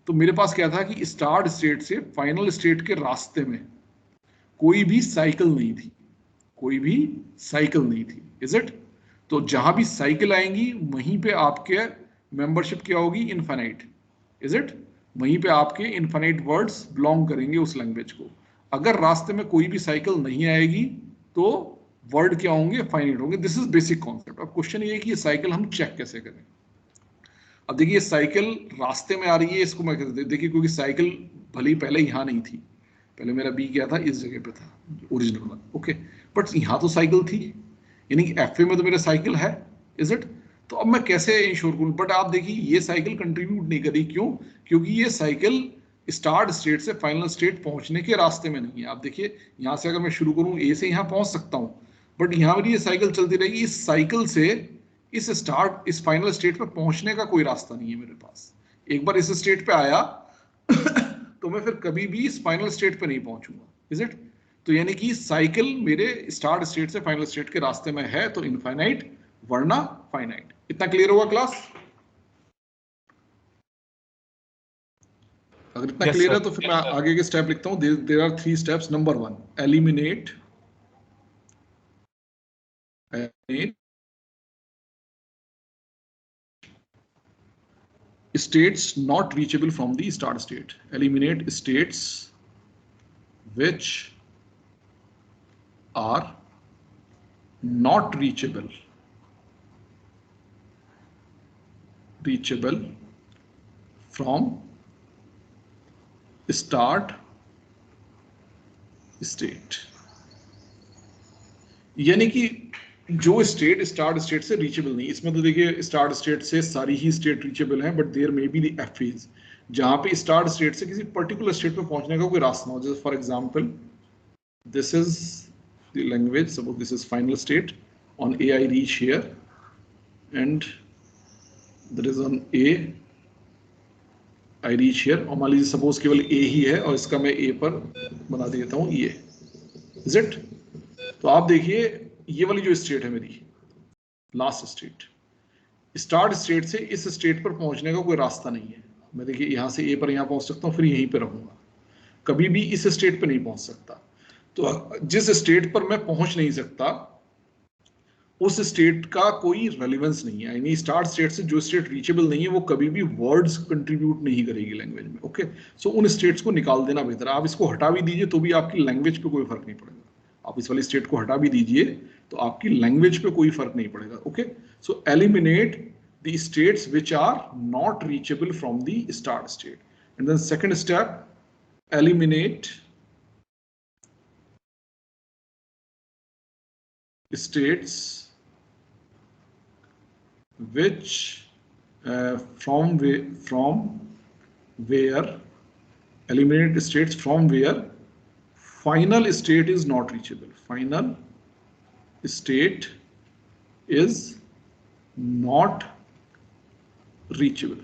तो मेरे पास क्या था कि स्टार्ट स्टेट से फाइनल स्टेट के रास्ते में कोई भी साइकिल नहीं थी, कोई भी साइकिल नहीं थी. Is it? तो जहां भी साइकिल आएंगी वहीं पे आपके मेंबरशिप क्या होगी? इनफाइनाइट. Is it? वहीं पे आपके इनफाइनाइट वर्ड्स बिलोंग करेंगे उस लैंग्वेज को. अगर रास्ते में कोई भी साइकिल नहीं आएगी तो वर्ड क्या होंगे? फाइनाइट होंगे. This is basic concept. अब क्वेश्चन ये है कि ये साइकिल हम चेक कैसे करें. अब देखिए साइकिल रास्ते में आ रही है, इसको मैं कहते देखिए क्योंकि साइकिल भले पहले यहाँ नहीं थी, पहले मेरा B क्या था? इस जगह पे था ओरिजिनल वाला, ओके, बट यहाँ तो साइकिल थी, यानी कि FA में तो मेरा साइकिल है. Is it? तो अब मैं कैसे इंश्योर करूँ? बट आप देखिए ये साइकिल कंट्रीब्यूट नहीं करी. क्यों? क्योंकि ये साइकिल स्टार्ट स्टेट से फाइनल स्टेट पहुंचने के रास्ते में नहीं है. आप देखिए यहाँ से अगर मैं शुरू करूँ A से यहाँ पहुंच सकता हूँ, बट यहाँ मेरी ये साइकिल चलती रहेगी. इस साइकिल से इस फाइनल स्टेट पे पहुंचने का कोई रास्ता नहीं है मेरे पास. एक बार इस स्टेट पे आया तो मैं फिर कभी भी इस फाइनल स्टेट पे नहीं पहुंचूंगा. Is it? तो यानी कि साइकिल मेरे स्टार्ट स्टेट से फाइनल स्टेट के रास्ते में है तो इनफाइनाइट वरना फाइनाइट. इतना क्लियर होगा क्लास? अगर इतना क्लियर है तो फिर मैं आगे के स्टेप लिखता हूं. There are 3 steps. Number 1, eliminate states not reachable from the start state. Eliminate states which are not reachable from start state. यानी कि जो स्टेट स्टार्ट स्टेट से रीचेबल नहीं. इसमें तो देखिए स्टार्ट स्टेट से सारी ही स्टेट रीचेबल है, but there may be the FAs जहां पे स्टार्ट स्टेट से किसी पर्टिकुलर स्टेट पे पहुंचने का कोई रास्ता ना हो. जैसे for example this is the language, suppose this is final state. On A I reach here and there is on A I reach here. और मान लीजिए सपोज केवल A ही है और इसका मैं A पर बना देता हूँ ये. Is it? तो आप देखिए ये वाली जो स्टेट है मेरी लास्ट स्टेट, स्टार्ट स्टेट से इस स्टेट पर पहुंचने का कोई रास्ता नहीं है। मैं देखिए यहां से ए पर यहां पहुंच सकता हूं, फिर यहीं पे रहूंगा, कभी भी इस स्टेट पे नहीं पहुंच सकता। तो जिस स्टेट पर मैं पहुंच नहीं सकता उस स्टेट का कोई रेलिवेंस नहीं है, यानी स्टार्ट स्टेट से जो स्टेट रीचेबल नहीं है वो कभी भी वर्ड्स कंट्रीब्यूट नहीं करेगी लैंग्वेज में। ओके, सो उन स्टेट्स को निकाल देना बेहतर है। आप इसको हटा भी दीजिए तो भी आपकी लैंग्वेज पे कोई फर्क नहीं पड़ेगा। आप इस वाली स्टेट को हटा भी दीजिए तो आपकी लैंग्वेज पे कोई फर्क नहीं पड़ेगा। Okay, so eliminate the states which are not reachable from the start state. And then second step, eliminate states which from where eliminate states from where final state is not reachable. Final state is not reachable.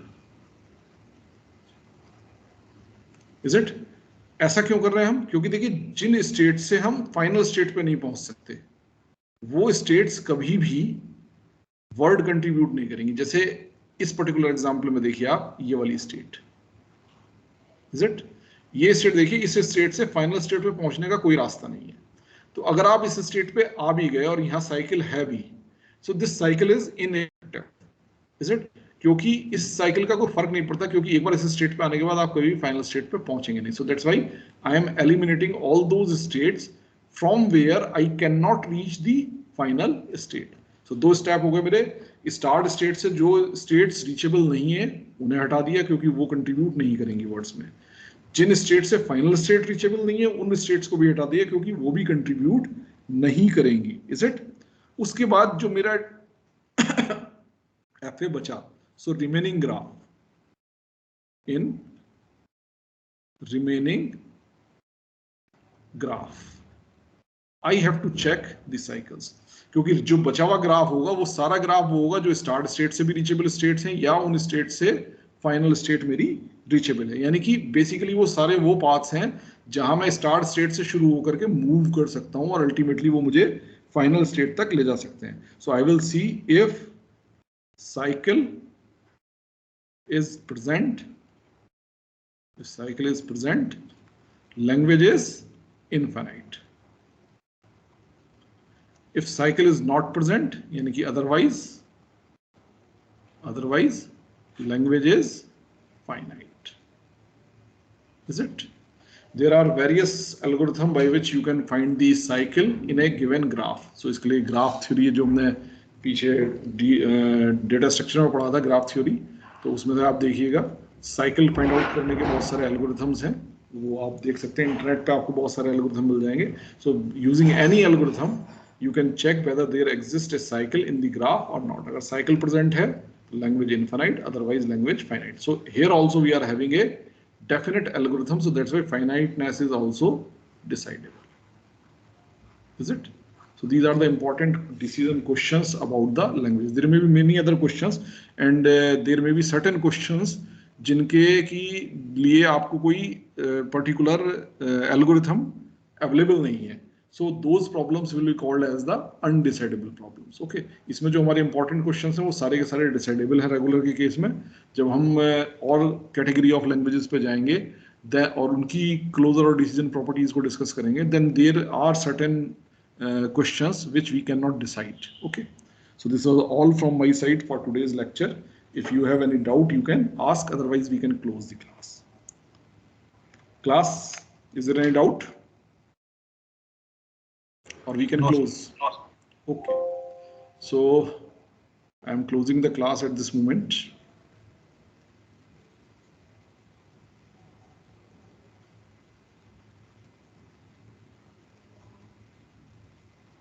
Is it? ऐसा क्यों कर रहे हैं हम? क्योंकि देखिए जिन state से हम फाइनल स्टेट पे नहीं पहुंच सकते वो स्टेट्स कभी भी वर्ड कंट्रीब्यूट नहीं करेंगी। जैसे इस पर्टिकुलर एग्जांपल में देखिए आप ये वाली स्टेट, इज इट? ये स्टेट देखिए, इस स्टेट से फाइनल स्टेट पे पहुंचने का कोई रास्ता नहीं है। तो अगर आप इस स्टेट पे आ भी गए और यहां साइकिल है भी, so this cycle is inactive, is it? क्योंकि इस साइकिल का कोई फर्क नहीं पड़ता, क्योंकि एक बार इस स्टेट पे आने के बाद आप कभी भी फाइनल स्टेट पे पहुंचेंगे नहीं। So that's why I am eliminating all those states from where I can not reach the final state. So दो स्टेप हो गए मेरे। स्टार्ट स्टेट से जो स्टेट्स रीचेबल नहीं है उन्हें हटा दिया क्योंकि वो कंट्रीब्यूट नहीं करेंगी वर्ड्स में। जिन स्टेट से फाइनल स्टेट रीचेबल नहीं है उन स्टेट्स को भी हटा दिया क्योंकि वो भी कंट्रीब्यूट नहीं करेंगी, इज इट? उसके बाद जो मेरा एफ ए बचा, so remaining graph, in remaining graph I have to check the cycles, क्योंकि जो बचा हुआ ग्राफ होगा वो सारा ग्राफ वो होगा जो स्टार्ट स्टेट से भी रीचेबल स्टेट्स हैं या उन स्टेट से फाइनल स्टेट मेरी रीचेबल है। यानी कि बेसिकली वो सारे वो पाथ्स हैं जहां मैं स्टार्ट स्टेट से शुरू होकर के मूव कर सकता हूं और अल्टीमेटली वो मुझे फाइनल स्टेट तक ले जा सकते हैं। So I will see if cycle is present, if cycle is present, language is infinite. If cycle is not present, यानी कि otherwise language is finite. Is it? There are various algorithms by which you can find the cycle in a given graph. So इसके लिए graph theory जो हमने पीछे data structure में पढ़ा था, ग्राफ थ्योरी, तो उसमें से आप देखिएगा साइकिल फाइंड आउट करने के बहुत सारे एल्गोरिथम्स हैं, वो आप देख सकते हैं। इंटरनेट पे आपको बहुत सारे एल्गोरिथम मिल जाएंगे। So using any algorithm you can check whether there exist a cycle in the graph और नॉट। अगर साइकिल प्रेजेंट है language infinite, otherwise language finite. So here also we are having a definite algorithm, so that's why finiteness is also decidable, is it? So these are the important decision questions about the language. There may be many other questions and there may be certain questions जिनके की लिए आपको कोई particular algorithm available नहीं है, so those problems will be called as the undecidable problems. Okay, इसमें जो हमारे important questions हैं वो सारे के सारे decidable हैं रेगुलर के केस में। जब हम और कैटेगरी ऑफ लैंग्वेजेस पे जाएंगे और उनकी क्लोजर और डिसीजन प्रॉपर्टीज को डिस्कस करेंगे, then there are certain questions which we cannot decide. Okay, so this was all from my side for today's lecture. If you have any doubt you can ask, otherwise we can close the class. Is there any doubt or we can close? Okay, so I am closing the class at this moment.